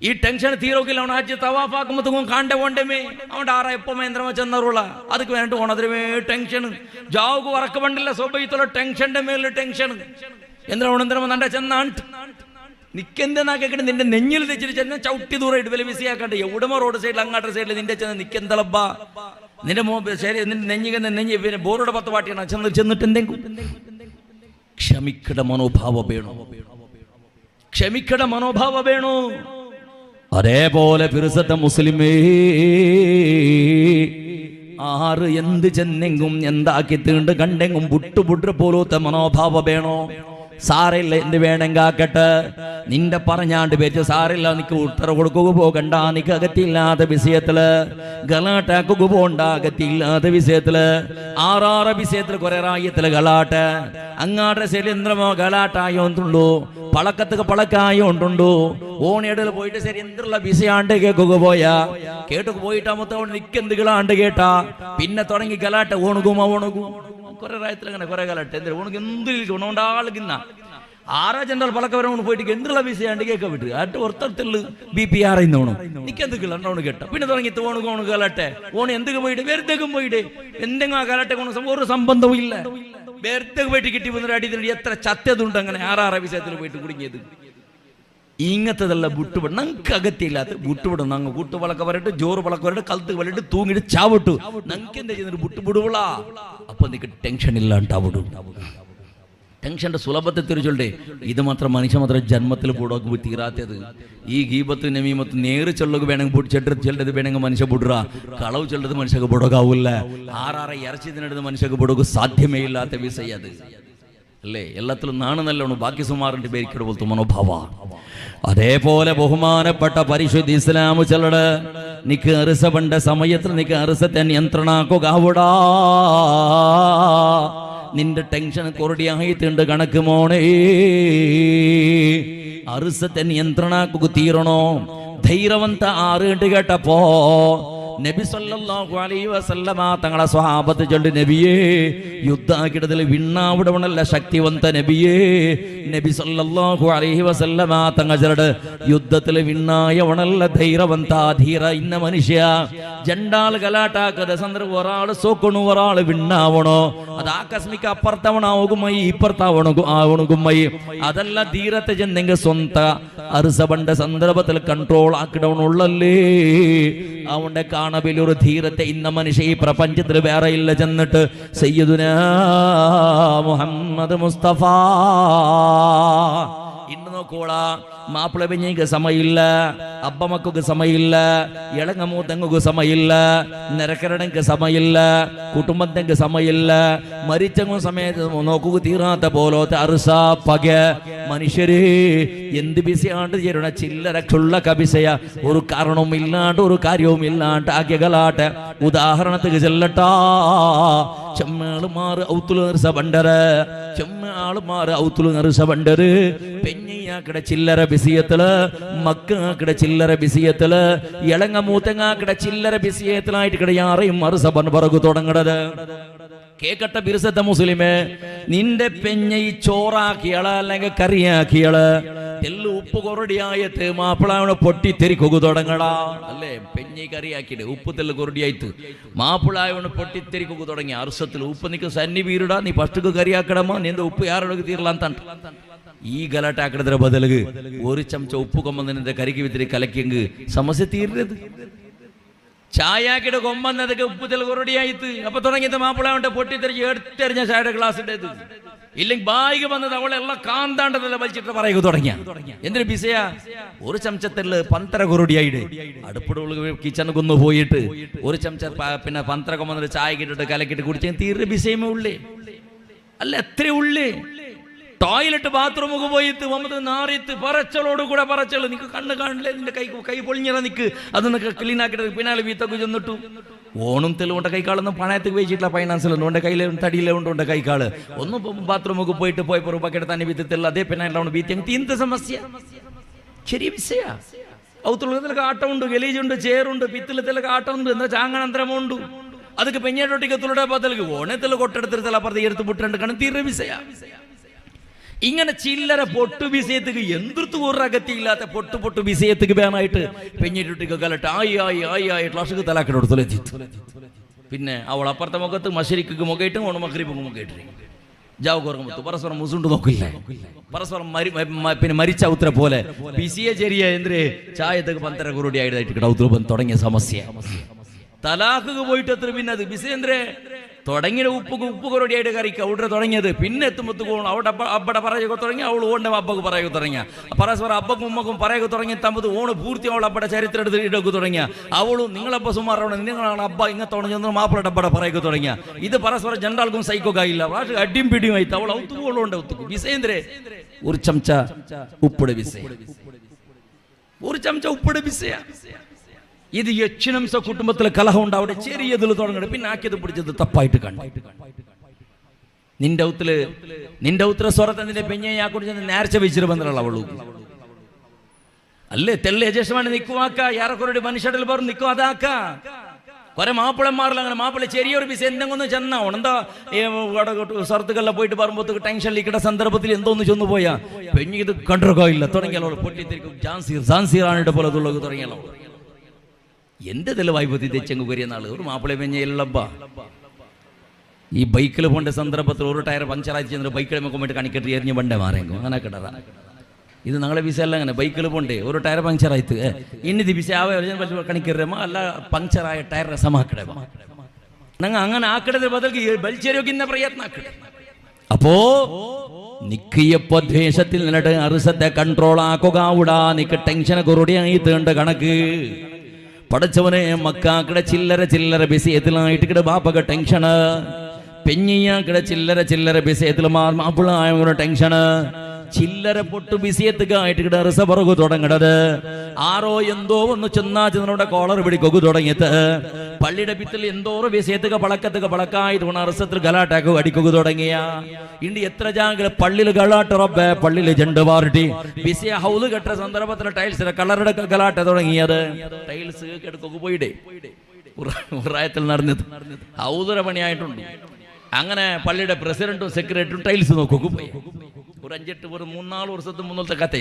ഈ ടെൻഷൻ തീരോക്കില്ല. അവൻ ഹജ്ജ് തവാഫാക്കുമ്പോൾ കാണ്ട പോണ്ടമേ അവൻ്റെ ആറ എപ്പം യന്ത്രമ ചെന്നറുള്ള അതുക്ക് വേണ്ടിട്ട് ഓണതിരമേ ടെൻഷൻ. ജാവുക്ക് വറക്ക പണ്ടില്ല സ്വഭയത്തുള്ള ടെൻഷന്റെ മേലിൽ ടെൻഷൻ. യന്ത്രം നന്റെ ചെന്നാണ് നിക്കെന്തെന്നാ കേൾക്കണേ. നിന്റെ നെഞ്ഞിൽ തെച്ചിട്ട് ചെന്ന ചവിട്ടി ദൂരം ഇട്ട് വില വിസിയാക്കട്ടെ. എവിടെമോ റോഡ് സൈഡിൽ അങ്ങാട്ട സൈഡിൽ നിന്റെ ചെന്ന് നിക്കെന്തളബ്ബ നിന്റെ ശരി നിന്റെ നെഞ്ഞി പിന്നെ ബോറുടെ 10 പാട്ടിയാണ് ചെന്നിട്ട് എന്തെങ്കിലും ക്ഷമിക്കട മനോഭാവം വേണോ. ക്ഷമിക്കട മനോഭാവം വേണോ. അതേപോലെ ഫിർസത്ത മുസ്ലിമേ, ആറ് എന്ത് ചെന്നെങ്കും എന്താക്കി തീണ്ട് കണ്ടെങ്കും പുട്ടുപുട്ട് പോലത്തെ മനോഭാവം വേണോ. സാറില്ല എന്ത് വേണമെങ്കാക്കട്ടെ. നിന്റെ പറഞ്ഞാണ്ട് വെച്ച് സാറില്ല നിക്ക് ഉത്തര കൊടുക്കുക പോകണ്ട. നിക്ക് അകത്തില്ലാത്ത വിഷയത്തില് ഗലാട്ടാക്കുക പോണ്ട. അകത്തില്ലാത്ത വിഷയത്തില് ആറാറ് വിഷയത്തില് കുറെ റായത്തില് ഗലാട്ട് അങ്ങാട്ടെ ശരി എന്ത്രമോ ഗലാട്ടായോണ്ടുണ്ടോ പളക്കത്തുക്ക് പളക്കായോണ്ടുണ്ടോ. ഓണിയടയിൽ പോയിട്ട് ശരി എന്തുള്ള വിഷയാണ്ട് കേൾക്കുക പോയാ കേട്ടൊക്കെ പോയിട്ട് മൊത്തം നിക്കെന്ത് ഗലാണ്ട് കേട്ടാ പിന്നെ തുടങ്ങി ഗലാട്ട ഓണുകും ഓണുകും കുറെ റായത്തിൽ അങ്ങനെ കുറെ ഗലാട്ട് എന്ത് ഓണക്ക് എന്തിരിക്കും ആളുകിന്ന ആറാ ജനറൽ പളക്കവരോണ് പോയിട്ട് എന്തുള്ള വിഷയാണ്ട് കേൾക്ക വിട്ട് ആട്ട് ഒത്തത്തിൽ BP ആറിന്നോണു നിക്കെന്ത് ഗലാണ്ടോണ് കേട്ട പിന്നെ തുടങ്ങി ഓണുകോണ് ഗലാട്ടെ ഓണ് എന്തൊക്കെ പോയിട്ട് വെറുതെക്കും പോയിട്ട് എന്തെങ്കിലും ആ ഗലാട്ടെ ഒരു സംബന്ധവും ഇല്ല. വെറുതെ പോയിട്ട് കിട്ടി വന്നൊരു അടി എത്ര ചത്തതുണ്ട് അങ്ങനെ ആറാറ് വിഷയത്തിൽ പോയിട്ട് കുടുങ്ങിയത്. ഇങ്ങനത്തതല്ല ബുട്ടുപടം നമുക്ക് അകത്തില്ലാത്ത ബുട്ടുപടം. നങ്ങ് കൂട്ടുപളക്ക വരട്ട് ജോറ് പളക്ക വരട്ട് കലത്ത് വരട്ട് തൂങ്ങിട്ട് ചാവിട്ടു നമുക്ക് എന്താ ചെയ്യുന്നത് ബുട്ടുപുടുവിളാ. അപ്പൊ നിനക്ക് ടെൻഷൻ ഇല്ലാണ്ടാവിടും. ടെൻഷന്റെ സുലഭത്തെ തിരിച്ചുണ്ടേ. ഇത് മാത്രം മനുഷ്യ മാത്രം ജന്മത്തിൽ പൂടോക്ക് പോയി തീരാത്തത്. ഈ ഗീബത്ത് നമീമത്ത് നേര് ചെള്ളത് വേണമെങ്കിൽ ചെല്ലത് വേണമെങ്കിൽ മനുഷ്യ പുടുക. കളവ് ചെല്ലത് മനുഷ്യക്ക് പുടകാവൂല്ല. ആറാറ ഇറച്ചി തിന്നെടുത്ത് മനുഷ്യക്ക് പുടക്ക് സാധ്യമേ ഇല്ലാത്ത വിഷയം അത് അല്ലേ. എല്ലാത്തിലും നാണ് നല്ലോണം ബാക്കി സുമാറിന്റെ പേരിക്കട പോലത്തെ മനോഭാവ. അതേപോലെ ബഹുമാനപ്പെട്ട പരിശുദ്ധ ഇസ്ലാം ചെല്ലട് നിക്ക് അറുസ പണ്ട സമയത്തിൽ നിക്ക് അറുസത്തെ നിയന്ത്രണാക്കുകാവൂടാ. നിന്റെ ടെൻഷൻ കൊറടിയായിട്ടുണ്ട് കണക്ക് മോണേ. അറുസത്തെ നിയന്ത്രണാക്കു തീരണോ. ധൈര്യവന്ത ആറുണ്ട് കേട്ടപ്പോ നബി സല്ലല്ലാഹു അലൈഹി വസല്ലമ തങ്ങളെ സ്വഹാബത്ത് ചൊല്ലി നബിയേ യുദ്ധാക്കിടത്തിൽ വിണ്ണാവിടവണല്ല ശക്തിവന്ത നബിയേ. നബി സല്ലല്ലാഹു അലൈഹി വസല്ലമ തങ്ങൾ യുദ്ധത്തിൽ വിണ്ണായവണല്ല ധൈര്യവന്ത ധീര ഇന്ന മനുഷ്യ ജണ്ടാൾ ഗലാട്ടാക്കದ സന്ദർഭം ഒരാൾ സോക്കണു ഒരാൾ വിണ്ണാവണോ അത് ആകസ്മിക അപ്പുറത്തവണാവുകുമ്മയി ഇപ്പുറത്താവണുകുമ്മയി അതല്ല ധീരത്തെ ചെന്നെങ്കിൽ സ്വന്ത അറുസബണ്ട സന്ദർഭത്തിൽ കൺട്രോൾ ആക്കിടവണുള്ളല്ലേ അവന്റെ കാണബിലൊരു ധീരത്തെ ഇന്ന മനുഷ്യ ഈ പ്രപഞ്ചത്തിൽ വേറെ ഇല്ല ചെന്നിട്ട് സയ്യിദുനാ മുഹമ്മദ് മുസ്തഫ ഇന്ന് നോക്കോളാ മാപ്പിള പെഞ്ഞിക്ക് സമയമില്ല അബ്ബമക്കൊക്കെ സമയമില്ല ഇളങ്ങമൂത്തങ്ങൾക്ക് സമയമില്ല നിരക്കരടങ്ങൾക്ക് സമയമില്ല കുടുംബത്തിക്ക് സമയമില്ല മരിച്ചങ്ങും സമയത്ത് നോക്കുക തീരാത്ത പോലത്തെ അറുസ പക മനുഷ്യര് എന്ത് ബിസിയാണ്ട് ചേരണ ചില്ലറ ക്ഷുള്ള കബിസയ ഒരു കാരണവും ഇല്ലാണ്ട് ഒരു കാര്യവും ഇല്ലാണ്ട് ആക്കിയകളാട്ടെ ഉദാഹരണത്തിന് ചെല്ലട്ടാ ചെമ്മാളുമാറ് ഔത്തുളു നിർസ ബണ്ടര് ചെമ്മാളുമാറ് ഔത്തുളു നിർസ ബണ്ടര് പെഞ്ഞിയാക്കിടെ ചില്ലറ ബിസിയത്തില് മക്കാക്കിടെ ചില്ലറ ബിസിയത്തില് ഇളങ്ങ മൂത്തങ്ങാക്കിടെ ചില്ലറ ബിസിയത്തിലായിട്ട് കിടയാറയും മറുസബൻ പറകു തുടങ്ങണത് കേക്കട്ട ബിരുസത്തെ മുസ്ലിമേ നിന്റെ പെഞ്ഞ ഈ ചോറാക്കിയള് അല്ലെങ്കിൽ കറിയാക്കിയള് എല്ലാം ഉപ്പ് കൊറടിയായിട്ട് മാപ്പിളാവണ പൊട്ടിത്തെരിക്കൊക്കെ തുടങ്ങടാ അല്ലേ പെഞ്ഞി കറിയാക്കിയിട്ട് ഉപ്പ് തെല്ല് കൊറടിയായിട്ട് മാപ്പിളാവണ പൊട്ടിത്തെരിക്കൊക്കെ തുടങ്ങി അർസത്തിൽ ഉപ്പ് നിക്ക് സന്നി വീരുടാ നീ ഫസ്റ്റ് കറിയാക്കടമോ നിന്റെ ഉപ്പ് യാരോടൊക്കെ തീരലാൻ തണ്ട ഈ ഗലാട്ട ആക്കടದ್ರ ബദലുക്ക് ഒരു ചമച്ച ഉപ്പ് കൊമ്പന്നതിന്റെ കരിക്ക് വിത്തിരി കലക്കിയെങ്കിൽ സമസ്യ തീരരുത് ചായക്കിടെ കൊമ്പന്നതൊക്കെ ഉപ്പ് തെല്ല് കൊറടിയായിട്ട് അപ്പൊ തുടങ്ങിയത് മാപ്പിളാവണ്ട പൊട്ടിത്തെറിച്ച് എടുത്തെറിഞ്ഞ ചായയുടെ ഗ്ലാസ് ഇട്ടത് ഇല്ലെങ്കിൽ ബായിക വന്നത് അവളെല്ലാം കാന്താണ്ടതല്ല വലിച്ചിട്ട് പറയുക തുടങ്ങിയ എന്തിനു ബിസയാ ഒരു ചമച്ചത്തില് പന്തര കുറുടിയായിട്ട് അടുപ്പിടുള്ള കിച്ചണ് കൊന്നു പോയിട്ട് ഒരു ചമച്ച പിന്നെ പന്തര കൊമ്പന്നിട്ട് ചായ കിട്ടിട്ട് കലക്കിട്ട് കുടിച്ച തീരെ ബിസയമേ ഉള്ളേ അല്ല എത്ര ഉള്ളേ ടോയ്ലറ്റ് ബാത്റൂമൊക്കെ പോയിട്ട് വന്നത് നാറിത്ത് പറച്ചലോട് കൂടെ പറച്ചള് നിനക്ക് കണ്ണ് കാണില്ലേ നിന്റെ കൈ പൊളിഞ്ഞിറ നിക്ക് അതൊന്നൊക്കെ ക്ലീൻ ആക്കിയിട്ട് പിന്നാലെ വീത്തൊക്കെ ചെന്നിട്ടു ഓണം തെളിവുണ്ട കൈക്കാളൊന്നും പണയത്തേക്ക് വെച്ചിട്ടില്ല ഫൈനാൻസിലുണ്ട് ഉണ്ട് കയ്യിലെ തടിയിലെ ഉണ്ട് കൈക്കാള് ഒന്നും ബാത്റൂമൊക്കെ പോയപ്പോൾ ബക്കറ്റ് തന്നെ വീത്തത്തില്ല അതേ പിന്നാലാണ് വീത്തി തീന്ത സമസ്യ ശരി വിഷയ ഔത്തുള്ളതിലൊക്കെ ആട്ടമുണ്ട് ഗലീജുണ്ട് ചേറുണ്ട് പിത്തലത്തിലൊക്കെ ആട്ടമുണ്ട് എന്താ ചാങ്ങനന്തരമുണ്ട് അതൊക്കെ പെഞ്ഞാട്ടൊട്ടിക്ക് തുളുടെ പത്തലേക്ക് ഓണത്തിൽ കൊട്ടെടുത്തിരുത്തല അപ്പുറത്ത് എടുത്ത് പുട്ടുണ്ട് കാരണം തീരെ വിഷയ ഇങ്ങനെ ചില്ലറ പൊട്ടു വിഷയത്തേക്ക് എന്തൊരു ഊറകത്തിയില്ലാത്ത പൊട്ടു വിഷയത്തേക്ക് വേണമായിട്ട് പെഞ്ഞിട്ടൊട്ടിക്ക് കലട്ട് ആയി ക്ലാസ് തലാക്കിടോട് പിന്നെ അവൾ അപ്പുറത്തെ മുഖത്ത് മഷരിക്ക് മുഖയിട്ട് ഓണം മക്രീബ് മുഖയിട്ട് ജാവ് കുറങ്ങുമ്പോ പരസ്പരം മുസുണ്ട് നോക്കില്ല പരസ്പരം പിന്നെ മരിച്ച ഉത്തര പോലെ പിസിയെ ചെറിയ എന്തിരെ ചായത്തേക്ക് പന്തര കുറുടി ആയിട്ട് ഉത്തരബം തുടങ്ങിയ സമസ്യ തലാഖ് പോയിട്ട് എത്ര പിന്നെ അത് ബിസേന്ദ്രേ തുടങ്ങിയ ഉപ്പ് കൊറടിയായിട്ട് കറിക്ക് അവിടെ തുടങ്ങിയത് പിന്നെ എത്തുമ്പത്ത് പോകണം അവിടെ അബ്ബടെ പറയുക തുടങ്ങി അവൾ ഓണ്ട അബ്ബക്ക് പറയുക തുടങ്ങിയ പരസ്പരം അബ്ബക്കും ഉമ്മക്കും പറയുക തുടങ്ങി തമ്പത് ഓണ് പൂർത്തി അവൾ അബ്ബടെ ചരിത്രം എടുത്ത് ഇടക്ക് തുടങ്ങിയ അവളും നിങ്ങളബ്ബ സുമാറാവണം നിങ്ങളാണ് അബ്ബ ഇങ്ങത്തോണം ചെന്ന് മാപ്പിളയുടെ അബ്ബടെ പറയുക തുടങ്ങിയ ഇത് പരസ്പരം രണ്ടാൾക്കും സൈക്കോക്കായില്ല പക്ഷെ അടിയും പിടിയുമായിട്ട് അവൾ ഔത്തുകൊണ്ട് ഔത്തുക്കും ബിസേന്ദ്രേ ഒരു ചമച്ച ഉപ്പിടെ ബിസയ ഒരു ചമച്ച ഉപ്പിടെ ബിസയ ഇത് യക്ഷനംസ കുടുംബത്തിലെ കലഹം ഉണ്ട് അവിടെ ചെറിയതിൽ തുടങ്ങണം പിന്നെ ആക്കിയത് പിടിച്ചത് തപ്പായിട്ട് കണ്ടു നിന്റെ ഉത്തര സ്വരത്തെ നിന്റെ പെഞ്ഞയെ കുറിച്ച് നേർച്ച വെച്ചിട്ട് ബന്ധമുള്ള അവളു അല്ലേ തെല്ല് യജേഷമാണ് നിൽക്കുവാക്ക ഏറെക്കുറെ മനുഷ്യരിൽ പറഞ്ഞു നിൽക്കും അതാക്ക കുറെ മാപ്പിളന്മാരിൽ അങ്ങനെ മാപ്പിള ചെറിയൊരു ബിസ് എന്തെങ്കിലും ചെന്നാവണം എന്താ സ്ഥലത്തുകളിൽ പോയിട്ട് പറയുമ്പോഴത്തേക്ക് ടെൻഷനിലിക്കട്ട സന്ദർഭത്തിൽ എന്തോന്ന് ചെന്നു പോയാ പെഞ്ഞ് ഇത് കണ്ടിരിക്കില്ല തുടങ്ങിയാലോ പൊട്ടിത്തിരിക്കും ജാൻസീറാണിട്ട് പോലെ തുടങ്ങിയാലോ എന്റെ തെളിവായ്പത്തി തെച്ചങ്ങ് കയറിയെന്നാള് ഒരു മാപ്പിളെ പെഞ്ഞയിലബ്ബ ഈ ബൈക്കിൽ പോണ്ട സന്ദർഭത്തിൽ ഒരു ടയർ പഞ്ചറായി ചെന്നിട്ട് ബൈക്കിൽ പോയിട്ട് കണിക്കെട്ടി എറിഞ്ഞ് പണ്ടേ മാറിയെങ്കിൽ അങ്ങനെ കിടറ ഇത് ഞങ്ങളെ വിസ അല്ല അങ്ങനെ ബൈക്കിൽ പോണ്ടേ ഒരു ടയർ പഞ്ചറായിട്ട് ഇന്നിത് വിസ കണിക്കറിയമ്മ അല്ല പഞ്ചറായ ടയർ രസമാക്കടേ ഞങ്ങൾ അങ്ങനെ ആക്കടത് ബദൽക്ക് ബലിച്ചേരിക്കുന്ന പ്രയത്നം ആക്കട്ടെ അപ്പോ നിക്കിയപ്പോ ദ്വേഷത്തിൽ നിന്നിട്ട് അറുസത്തെ കൺട്രോൾ ആക്കുക ഉടാ നിക്ക് ടെൻഷൻ കുറുടിയായി തീണ്ട കണക്ക് പടച്ചവനെ മക്കാക്കിടെ ചില്ലറ ബിസിയത്തിലായിട്ട് കിട ബാപ്പക ടെൻഷന് പെഞ്ഞിയാക്കിടെ ചില്ലറ ബിസിയത്തിൽ മാപ്പിളായ ടെൻഷന് ചില്ലറ പൊട്ടു ബിസിയത്തുകായിട്ട് കിട റിസ പറകു തുടങ്ങണത് ആരോ എന്തോ ഒന്ന് ചെന്നാച്ചതിനോടെ കോളർ പിടിക്കൊക്കെ തുടങ്ങിയത് പള്ളിയുടെ ഭിത്തിൽ എന്തോറോ വിഷയത്തുക പളക്കായിട്ട് അറസത്തിൽ ഗലാട്ടാക്ക് അടിക്കുക തുടങ്ങിയ ഇണ്ട് എത്ര ജാങ്കള് പള്ളിയിൽ ഗലാട്ട് റബ്ബെ പള്ളിയിൽ ജണ്ട് പാർട്ടി വിഷയ ഹൗല് കെട്ട സന്ദർഭത്തിൽ ടൈൽസിന്റെ കളറുടെ ഗലാട്ട തുടങ്ങിയത് ടൈൽസ് എടുക്കൊക്കെ പോയിടേ പ്രായത്തിൽ നടന്നത് ഹൗദര പണിയായിട്ടുണ്ട് അങ്ങനെ പള്ളിയുടെ പ്രസിഡന്റും സെക്രട്ടറിയും ടൈൽസ് നോക്കൊക്കെ പോയി ഒരു 5-8 ഒരു 3-4 വർഷത്തെ മുന്നത്തെ കഥ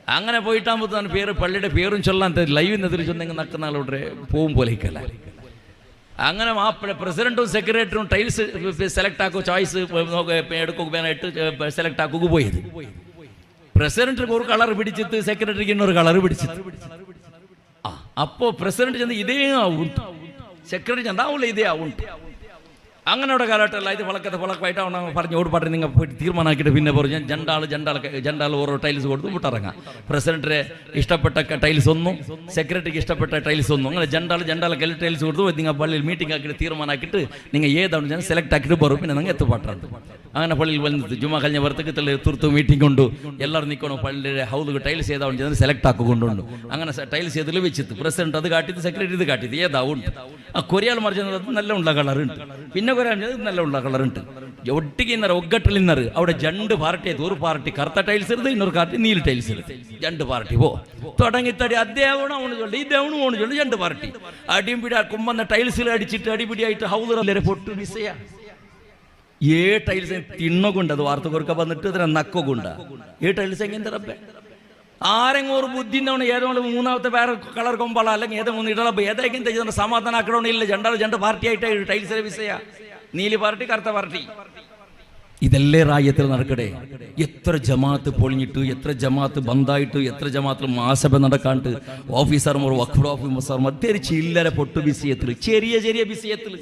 അങ്ങനെ പോയിട്ടാകുമ്പോൾ തന്നെ പേര് പള്ളിയുടെ പേരും ചൊല്ലാൻ ലൈവ് എതിൽ ചൊന്നെങ്കിൽ നക്കുന്ന ആളോടെ പോവും പോലേക്കല്ല. അങ്ങനെ ആ പ്രസിഡന്റും സെക്രട്ടറിയും ടൈൽസ് സെലക്ട് ആക്കോ ചോയ്സ് എടുക്കുവാനായിട്ട് സെലക്ട് ആക്കുക പോയത്. പ്രസിഡന്റിന് ഒരു കളർ പിടിച്ചിട്ട് സെക്രട്ടറിക്ക് ഇന്നൊരു കളർ പിടിച്ചിട്ട് അപ്പോ പ്രസിഡന്റ് ചെന്ന് ഇതേ ആവുണ്ട്, സെക്രട്ടറി ചെന്നാവില്ല ഇതേ ആവുണ്ട്. അങ്ങനെ അവിടെ കാലഘട്ടമല്ല ഇത് വളക്കമായിട്ടാണ് പറഞ്ഞ് ഓട് നിങ്ങൾ പോയിട്ട് തീരുമാനമാക്കിയിട്ട് പിന്നെ പറഞ്ഞു ജണ്ടാൾ ഓരോ ടൈൽസ് കൊടുത്ത് വിട്ടിറങ്ങാം. പ്രസിഡന്റിനെ ഇഷ്ടപ്പെട്ട ടൈൽസ് ഒന്നും സെക്രട്ടറിക്ക് ഇഷ്ടപ്പെട്ട ടൈൽസ് ഒന്നും അങ്ങനെ ജണ്ടാളൊക്കെ എല്ലാ ടൈൽസ് കൊടുത്തു നിങ്ങൾ പള്ളിയിൽ മീറ്റിംഗ് ആക്കിയിട്ട് തീരുമാനമാക്കിയിട്ട് നിങ്ങൾ ഏതാണ് ഞാൻ സെലക്ട് ആക്കിയിട്ട് പറയും പിന്നെ നിങ്ങൾ എത്തുപാട്ടാണ്. അങ്ങനെ പള്ളിയിൽ വന്നിട്ട് ജുമാ കഴിഞ്ഞ വരത്തേക്ക് തുറത്ത് മീറ്റിംഗ് കൊണ്ട് എല്ലാവരും നിൽക്കണം പള്ളിയുടെ ഹൗസ് ടൈൽസ് ഏതാവും ചെയ്ത് സെലക്ട് ആക്കിക്കൊണ്ടുണ്ട്. അങ്ങനെ ടൈൽസ് ചെയ്തിൽ വെച്ചിട്ട് പ്രസിഡന്റ് അത് കാട്ടിയത് സെക്രട്ടറി ഇത് കാട്ടിയത് ഏതാവുണ്ട്. ആ കൊറിയാൾ മറിച്ചത് നല്ല ഉള്ള കളറുണ്ട്, പിന്നെ കൊറിയാൾ നല്ല ഉള്ള കളറുണ്ട്. ഒട്ടിക്കുന്നറ് ഒగ్గട്ടിലിന്നറ് അവിടെ രണ്ട് പാർട്ടി ഒരു പാർട്ടി കറുത്ത ടൈൽസ് എടുത്ത് ഇന്നൊരു പാർട്ടി നീല ടൈൽസ് എടുത്ത് രണ്ട് പാർട്ടി തുടങ്ങിത്തടി അദ്ദേഹം അവണ് ചൊല്ലി ഇദ്ദേഹം ഓണ് ചൊല്ലി രണ്ട് പാർട്ടി അടിയും പിടി കുമ്പന്ന ടൈൽസിൽ അടിച്ചിട്ട് അടിപിടിയായിട്ട് ഹൗദറല്ലേ പൊട്ടു വിസയ ഏ ടൈൽസ് തിണ്ണൊക്കെ അത് വാർത്ത കൊടുക്ക വന്നിട്ട് ഇതിനെ നക്കൊക്കെ ഉണ്ടാ ഏ ടൈൽസ് എങ്ങനെ റബ്ബേ ആരെങ്കിലും ഒരു ബുദ്ധി ഉണ്ടാവണം. ഏതെങ്കിലും മൂന്നാമത്തെ വേറെ കളർ കൊമ്പാള അല്ലെങ്കിൽ ഏതെങ്കിലും ഇടള ഏതെങ്കിലും തെയ്യുന്ന സമാധാനം ആക്കണമെന്നില്ല. രണ്ട് പാർട്ടിയായിട്ട് ടൈൽസിലെ വിസയ നീലി പാർട്ടി കറുത്ത പാർട്ടി ഇതല്ലേ റായത്തിൽ നടക്കട്ടെ. എത്ര ജമാഅത്ത് പൊളിഞ്ഞിട്ട് എത്ര ജമാഅത്ത് ബന്ധായിട്ട് എത്ര ജമാഅത്തിൽ മാസഭ നടക്കാണ്ട് ഓഫീസർമാർ വഖഫ് ഓഫീസർമാർ ചില്ലര പൊട്ടു വിഷയത്തിൽ ചെറിയ വിഷയത്തിൽ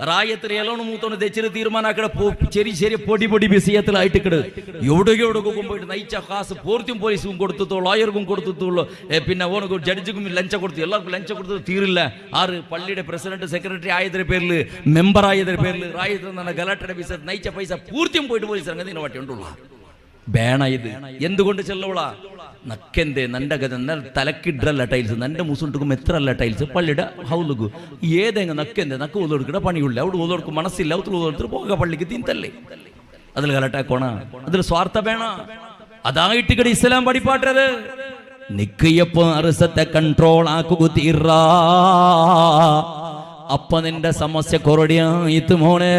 റായത്തിൽ എലോണ് മൂത്തോണ്ട് തെച്ചിട്ട് തീരുമാനാക്കട ചെറിയ പൊടി വിഷയത്തിലായിട്ട് എവിടെ പോയിട്ട് നയിച്ച കാസ് പൂർത്തിയും പോലീസും കൊടുത്തുള്ളൂ ലോയർക്കും കൊടുത്തുള്ളൂ പിന്നെ ഓണക്കും ജഡ്ജിക്കും ലഞ്ച കൊടുത്തു എല്ലാവർക്കും ലഞ്ച കൊടുത്തത് തീരില്ല. ആറ് പള്ളിയുടെ പ്രസിഡന്റ് സെക്രട്ടറി ആയതിന്റെ പേരിൽ മെമ്പർ ആയതിന്റെ പേരിൽ റായത്തിൽ ഗലാട്ടയുടെ വിഷയത്തിൽ നയിച്ച പൈസ പൂർത്തിയും പോയിട്ട് പോലീസ് അങ്ങനെ വാട്ടി ഉണ്ടുള്ള ಬೇಣ ಇದು ಎಂದುಕೊಂಡು ಚೆಲ್ಲವಳ ನಕ್ಕೆಂದೆ ನಂಡಗದ ತಲಕ್ಕಿಡ್ರಲ್ಲ ಟೈಲ್ಸ್ ನಂಡೆ ಮುಸುಂಟುಗು ಮೆತ್ರಲ್ಲ ಟೈಲ್ಸ್ ಪಳ್ಳಿಡ ಹೌಲುಗು ಏದಂಗ ನಕ್ಕೆಂದೆ ನಕ್ಕು ಓದೋಡ್ಕಡ ಪಣಿಯುಳ್ಳೆ ಅವಳು ಓದೋಡ್ಕು ಮನಸ್ಸಿಲ್ಲ ಅವತ್ತು ಓದೋಡ್ತಾರೆ ಹೋಗ ಪಳ್ಳಿಗೆ ತಿಂತಲ್ಲಿ അതിൽ കലട്ടാക്കോണ അതിൽ സ്വാർത്ഥ വേണ അതായിട്ട് കടി ഇസ്ലാം പഠിപ്പാട്ടത് നിക്കയപ്പോ അറുസത്തെ കൺട്രോൾ ആക്കുക തീറാ അപ്പ നിന്റെ സമസ്യ കൊറടിയായിട്ട് മോണേ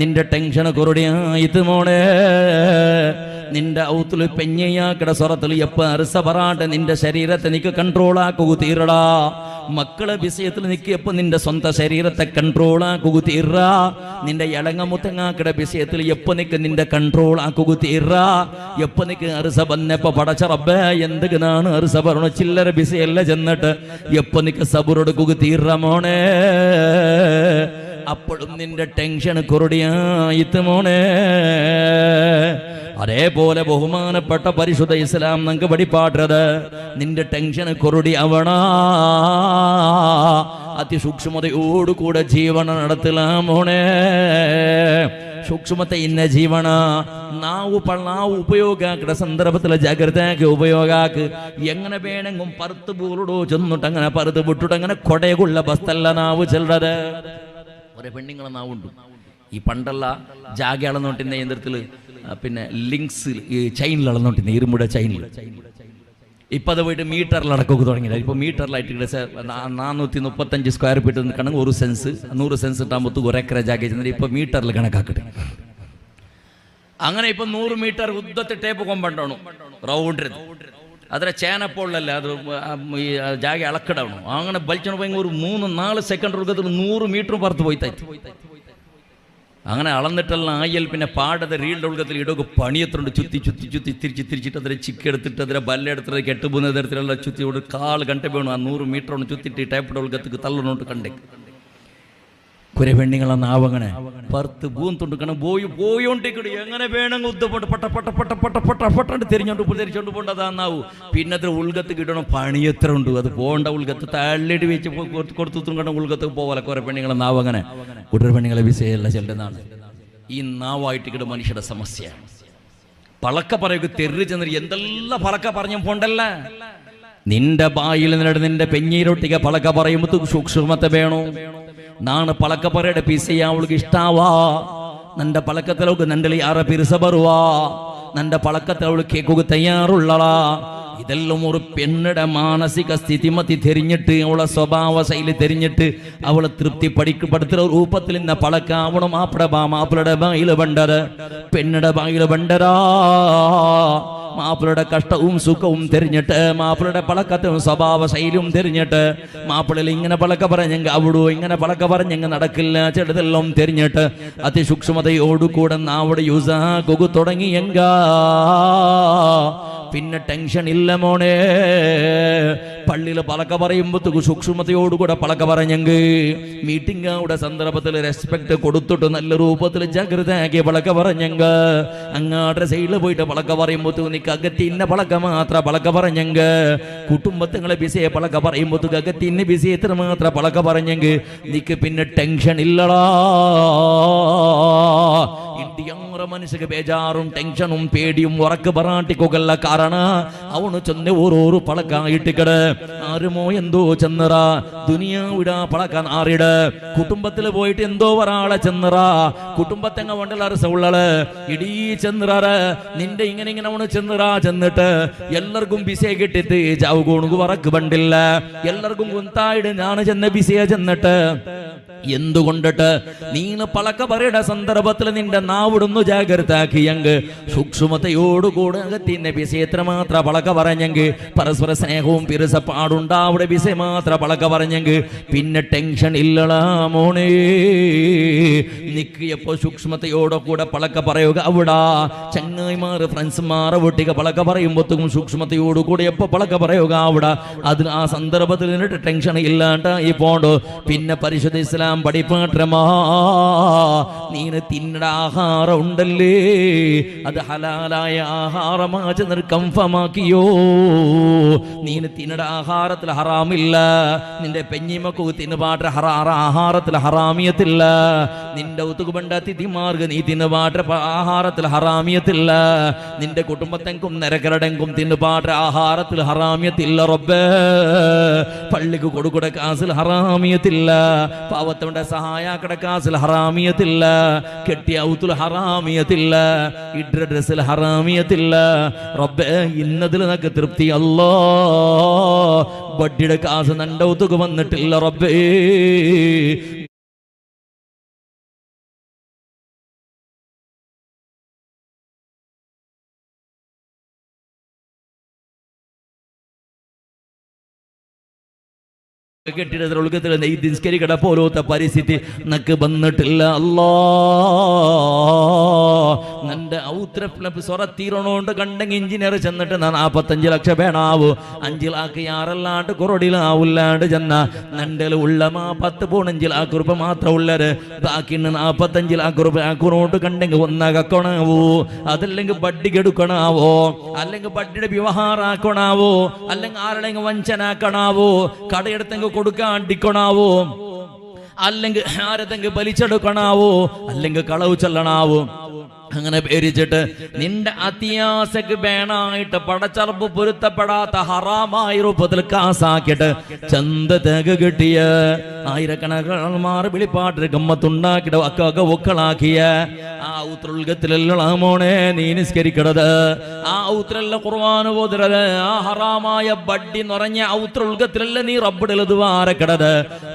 നിന്റെ ടെൻഷൻ കൊറടിയായിട്ട് മോണേ നിന്റെ ഔത്തുല് പെഞ്ഞയാക്കട സ്വറത്തിൽ എപ്പ അറുസ പറാട്ടെ നിന്റെ ശരീരത്തെ നിക്ക് കൺട്രോൾ ആക്കുക തീരടാ മക്കളെ വിഷയത്തിൽ നിൽക്കിയപ്പോ നിന്റെ സ്വന്തം ശരീരത്തെ കൺട്രോൾ ആക്കുക തീറാ നിന്റെ ഇളങ്ങമുത്തങ്ങാക്കട വിഷയത്തിൽ എപ്പോ നിക്ക് നിന്റെ കൺട്രോൾ ആക്കുക തീറാ എപ്പോ നിക്ക് അറുസ വന്നപ്പോ പടച്ച റബ്ബേ എന്തൊക്കെയാണ് അറുസ പറഞ്ഞ ചില്ലറ വിഷയല്ല ചെന്നിട്ട് എപ്പോ നിക്ക് സബുറെടുക്കുക തീറ മോണേ അപ്പോഴും നിന്റെ ടെൻഷൻ കൊറടിയായിട്ട് മോണേ. അതേപോലെ ബഹുമാനപ്പെട്ട പരിശുദ്ധ ഇസ്ലാം നമുക്ക് പഠിപ്പാട്ടത് നിന്റെ ടെൻഷൻ കൊറടി അവണ അതിസൂക്ഷ്മതയോടുകൂടെ ജീവന നടത്തലാമോണേ. സൂക്ഷ്മത്തെ ഇന്ന ജീവന നാവ് ഉപയോഗാക്കിയ സന്ദർഭത്തിലെ ജാഗ്രതയാക്കി ഉപയോഗാക്ക് എങ്ങനെ വേണമെങ്കിലും പറുത്ത് പൂറിടോ ചെന്നിട്ട് അങ്ങനെ പറുത്ത് വിട്ടിട്ട് അങ്ങനെ കൊടയുള്ള ബസ്തല്ല നാവ് ചെല്ലത് ഒരേ പെണ്ണുങ്ങളെ നാവുണ്ട്. ഈ പണ്ടല്ല ജാഗ അളന്നോട്ടിന്റെ യന്ത്രത്തില് പിന്നെ ലിങ്ക്സ് ചൈനിൽ അളന്നോട്ടിരുന്ന ഇരുമ്പുടെ ചൈനിൽ ഇപ്പൊ അത് പോയിട്ട് മീറ്ററിൽ അടക്കൊക്കെ തുടങ്ങിയില്ല. ഇപ്പൊ മീറ്ററിലായിട്ട് 435 സ്ക്വയർ ഫീറ്റ് കണക്ക് 1 സെൻസ് 100 സെൻസ് ഇട്ടാകുമ്പോൾ 1 ഏക്കർ ജാഗ ചെന്നിട്ട് ഇപ്പൊ മീറ്ററിൽ കണക്കാക്കട്ടെ. അങ്ങനെ ഇപ്പൊ 100 മീറ്റർ ഉದ್ದത്തെ ടേപ്പ് കൊമ്പണ്ടാണു റൗണ്ട് ಅದರ ಚೇನಪ್ಪೊಳ್ಳಲ್ಲ ಅದು ಈ ಜಾಗ ಅಳಕಡವನು അങ്ങനെ ಬಲ್ಚನ പോയി ഒരു 3-4 സെക്കൻഡ് ഉൾക്കത്തിൽ 100 മീറ്റർ പറത്ത് പോയിത്തായി. അങ്ങനെ അളന്നിട്ടെല്ലാം ആയൽ പിന്നെ പാടത്തെ റീലിൻ്റെ ഉൾക്കത്തിൽ ഇടൊക്കെ പണിയെത്തുണ്ട് ചുറ്റി തിരിച്ചിട്ട് അതിനെ ചിക്കെടുത്തിട്ട് അതിനെ ബല്ലെടുത്തിട്ട് കെട്ടുപോകുന്ന തരത്തിലുള്ള ചുറ്റി ഒരു 1/4 ಗಂಟೆ വേണം ആ 100 മീറ്റർ ഒന്ന് ചുറ്റിട്ട് ടൈപ്പിടെ ഉൾക്കത്തേക്ക് തള്ളണോട്ട് കണ്ടേ. കുറെ പെണ്ണുങ്ങളെ നാവങ്ങനെ പറുത്ത് പൂന്തുണ്ടിക്കണം പോയോണ്ടിക്കടി എങ്ങനെ വേണമെങ്കിൽ ഉദ്ധപ്പെട്ട് പട്ട തിരിച്ചോണ്ട് പോണ്ടതാ നാവു. പിന്നെ അതിൽ ഉൾഗത്ത് കിട്ടണം പണി എത്ര ഉണ്ട് അത് പോണ്ട ഉൾഗത്ത് തള്ളിയിട്ട് വെച്ച് കൊടുത്തും കണ്ട ഉൾഗത്ത് പോകല കുറെ പെണ്ണുങ്ങളെ നാവങ്ങനെ കുട്ടർ പെണ്ണുങ്ങളെ വിഷയമല്ല ചെല്ലുന്നതാണ്. ഈ നാവായിട്ട് കിട്ടും മനുഷ്യരുടെ സമസ്യ. പളക്ക പറയുക തെറി ചെന്നിട്ട് എന്തെല്ലാം പളക്ക പറഞ്ഞു പോണ്ടല്ല. നിന്റെ ബായിൽ നിന്നിട്ട് നിന്റെ പെഞ്ഞീരൊട്ടിക പളക്ക പറയുമ്പോൾ സൂക്ഷ്മത്തെ വേണോ. ನಾನು ಪಳಕ ಪರಡೆ ಪಿಸಿ ಅವಳಿಗೆ ಇಷ್ಟವಾ ನನ್ನ ಪಳಕತ್ತಲವಳು ನಂಡಲಿ ಯಾರ ಪಿರಿಸ ಬರುವ ನನ್ನ ಪಳಕತ್ತವಳು ಕೇಕೋಗ ತಯಾರುಳ್ಳಳ. ഇതെല്ലാം ഒരു പെണ്ണുടെ മാനസിക സ്ഥിതിമതി തിരിഞ്ഞിട്ട് അവളെ സ്വഭാവ ശൈലി തിരിഞ്ഞിട്ട് അവളെ തൃപ്തിപ്പെടുത്തുന്ന രൂപത്തിൽ ഇന്ന പളക്കാവണം. മാപ്പിളുടെ ബായില് വേണ്ടത് പെണ്ണുടെ ബായില് വേണ്ടരാ. മാപ്പിളയുടെ കഷ്ടവും സുഖവും തിരിഞ്ഞിട്ട് മാപ്പിളയുടെ പളക്കത്തും സ്വഭാവ ശൈലിയും തിരിഞ്ഞിട്ട് മാപ്പിളയിൽ ഇങ്ങനെ പളക്ക പറഞ്ഞെങ്കിൽ അവിടോ ഇങ്ങനെ പളക്ക പറഞ്ഞെങ്കിൽ നടക്കില്ല ചെടുതെല്ലാം തിരിഞ്ഞിട്ട് അതിസൂക്ഷ്മതയോടുകൂടെ നാവിടെ യൂസാക്കുക തുടങ്ങിയെങ്ക പിന്നെ ടെൻഷൻ ഇല്ല മോനെ. പള്ളിയിൽ പളക്ക പറയുമ്പോൾ സൂക്ഷ്മതയോടുകൂടെ പളക്ക പറഞ്ഞെങ്കിൽ മീറ്റിംഗുടെ സന്ദർഭത്തിൽ റെസ്പെക്ട് കൊടുത്തിട്ട് നല്ല രൂപത്തിൽ ജാഗ്രതയാക്കി പളക്ക പറഞ്ഞെങ്ക അങ്ങാടെ സൈഡിൽ പോയിട്ട് പളക്ക പറയുമ്പോൾ നിനക്ക് അകത്തിന്നെ പളക്ക മാത്രം പളക്ക പറഞ്ഞെങ്ക കുടുംബത്തിങ്ങളെ ബിസിയെ പളക്ക പറയുമ്പോൾ അകത്തിന്നെ ബിസി എത്ര മാത്രം പളക്ക പറഞ്ഞെങ്കിൽ നിനക്ക് പിന്നെ ടെൻഷൻ ഇല്ലടാ. ഇന്ത്യങ്ങറ മനുഷ്യക്ക് ബേജാറും ടെൻഷനും പേടിയും ഉറക്ക് പറാട്ടിക്കൊല്ല കാരണ അവണ് ചെന്ന് ഓരോരോ പളക്കായിട്ടിക്കട ആരുമോ എന്തോ ചെന്നറ ദുനിയാവിടാ പളക്കാൻ ആറിട കുടുംബത്തിൽ പോയിട്ട് എന്തോ ഒരാളെ ചെന്നറ കുടുംബത്തെങ്ങ വണ്ടല രസമുള്ളള് ഇടീ ചെന്നറ നിന്റെ ഇങ്ങനെ ഇങ്ങനെ അവണ് ചെന്നറ ചെന്നിട്ട് എല്ലാവർക്കും ബിസിയെ കിട്ടിട്ട് ചാവുകോണുക്ക് വറക്ക് പണ്ടില്ല എല്ലാവർക്കും കുന്തായിട്ട് ഞാൻ ചെന്ന ബിസിയെ ചെന്നിട്ട് എന്തുകൊണ്ടിട്ട് നീന് പളക്ക പറയുടെ സന്ദർഭത്തിൽ നിന്റെ നാവിടുന്നു ജാഗ്രതാക്കിയെങ്കിൽ സൂക്ഷ്മതയോടുകൂടെ അകത്തിന്നെ ബിസി എത്രമാത്ര പളക്ക പറഞ്ഞെങ്കിൽ പരസ്പര സ്നേഹവും പിരസപ്പാടുണ്ടാവിടെ ബിസി മാത്ര പളക്ക പറഞ്ഞെങ്കിൽ പിന്നെ ടെൻഷൻ ഇല്ലടാ മോനെ. നിക്ക് എപ്പോ സൂക്ഷ്മതയോടെ കൂടെ പളക്ക പറയുക അവിടെ ചങ്ങായിമാർ ഫ്രണ്ട്സുമാർ വീട്ടിക പളക്ക പറയുമ്പോഴത്തേക്കും സൂക്ഷ്മതയോടുകൂടി എപ്പോ പളക്ക പറയുക അവിടെ അതിൽ ആ സന്ദർഭത്തിൽ നിന്നിട്ട് ടെൻഷൻ ഇല്ലാണ്ട് ഈ പോണ്ടോ. പിന്നെ പരിശുദ്ധ ഇസ്ലാം പഠിപ്പാട്ടമാ നീന് തിന്നട ആഹാരം ഉണ്ടല്ലേ അത് ഹലാലായ ആഹാരമാച്ച് നിർക്കംഫമാക്കിയോ. നീന് തിന്നട ആഹാരത്തിൽ ഹറാമില്ല, നിന്റെ പെഞ്ഞിമക്കു തിന്നുപാട്ട ആഹാരത്തിൽ ഹറാമിയത്തില്ല, നിന്റെ ഒത്തുകുബണ്ട തിഥിമാർഗ് നീ തിന്നുപാട്ട ആഹാരത്തിൽ ഹറാമിയത്തില്ല, നിന്റെ കുടുംബത്തെങ്കും നിരക്കരടെങ്കും തിന്നുപാട്ട ആഹാരത്തിൽ ഹറാമിയത്തില്ല. റബ്ബേ പള്ളിക്ക് കൊടുക്കുട കാസിൽ ഹറാമിയത്തില്ല, പാവത്തോടെ സഹായാക്കട കാസിൽ ഹറാമിയത്തില്ല, കെട്ടിയ ഔത്തുൽ ഹറാമിയത്തില്ല, ഇഡ്ര ഡ്രസ്സിൽ ഹറാമിയത്തില്ല. റബ്ബേ ഇന്നതിൽ നിനക്ക് തൃപ്തി അല്ലാ. ബഡ്ഡിയുടെ കാസ് നന്റെ ഔത്തുക്ക് വന്നിട്ടില്ല റബ്ബേ. കെട്ടിടത്തിൽ ഒഴുക്കത്തിൽ നിസ്കരിക്കട പോലത്തെ പരിസ്ഥിതി നക്ക് വന്നിട്ടില്ല അല്ലാ. നിന്റെ സ്വറത്തീരണോണ്ട് കണ്ടെങ്കിൽ എഞ്ചിനീയർ ചെന്നിട്ട് 45 ലക്ഷം വേണാവൂ, 5 ലാക്ക് യാറല്ലാണ്ട് കുറടിലാവില്ലാണ്ട് ചെന്ന നിന്റെ ഉള്ള 10 പോൺ 5 ലാക്ക് രൂപ മാത്രം ഉള്ളത്, ബാക്കി 45 ലാക്ക് രൂപ ആക്കുറോണ്ട് കണ്ടെങ്കിൽ ഒന്നകക്കണാവോ, അതല്ലെങ്കിൽ ബഡ്ഡിക്ക് എടുക്കണാവോ, അല്ലെങ്കിൽ ബഡ്ഡിയുടെ വ്യവഹാരാക്കണാവോ, അല്ലെങ്കിൽ ആരുടെങ്കിൽ വഞ്ചനാക്കണാവോ, കടയെടുത്തെങ്കിൽ കൊടുക്കാണ്ടിക്കണാവോ, അല്ലെങ്കിൽ ആരത്തെങ്കിൽ വലിച്ചെടുക്കണാവോ, അല്ലെങ്കിൽ കളവ് ചെല്ലണാവോ. അങ്ങനെ പേരിച്ചിട്ട് നിന്റെ അത്യാസക്ക് വേണായിട്ട് പടച്ചറപ്പ് പൊരുത്തപ്പെടാത്ത ഹറാമായ രൂപത്തിൽ കാസാക്കിയിട്ട് ചന്ത തേക കിട്ടിയ ആയിരക്കണക്കാൾമാർ വിളിപ്പാട്ട് ഗമ്മത്തുണ്ടാക്കിയിട്ട് അക്കൊക്കെ ഒക്കളാക്കിയ ആ ഔത്രൽഗത്തിലുള്ള മോനെ നീ നിസ്കരിക്കണത്, ആ ഔത്രല്ല ഖുർആൻ ഓതുന്നത്, ആ ഹറാമായ ബഡ്ഡി നിറഞ്ഞ ഔത്രൽഗത്തിലല്ല നീ റബ്ബിടൽ ദ്വാരക്കിടത്.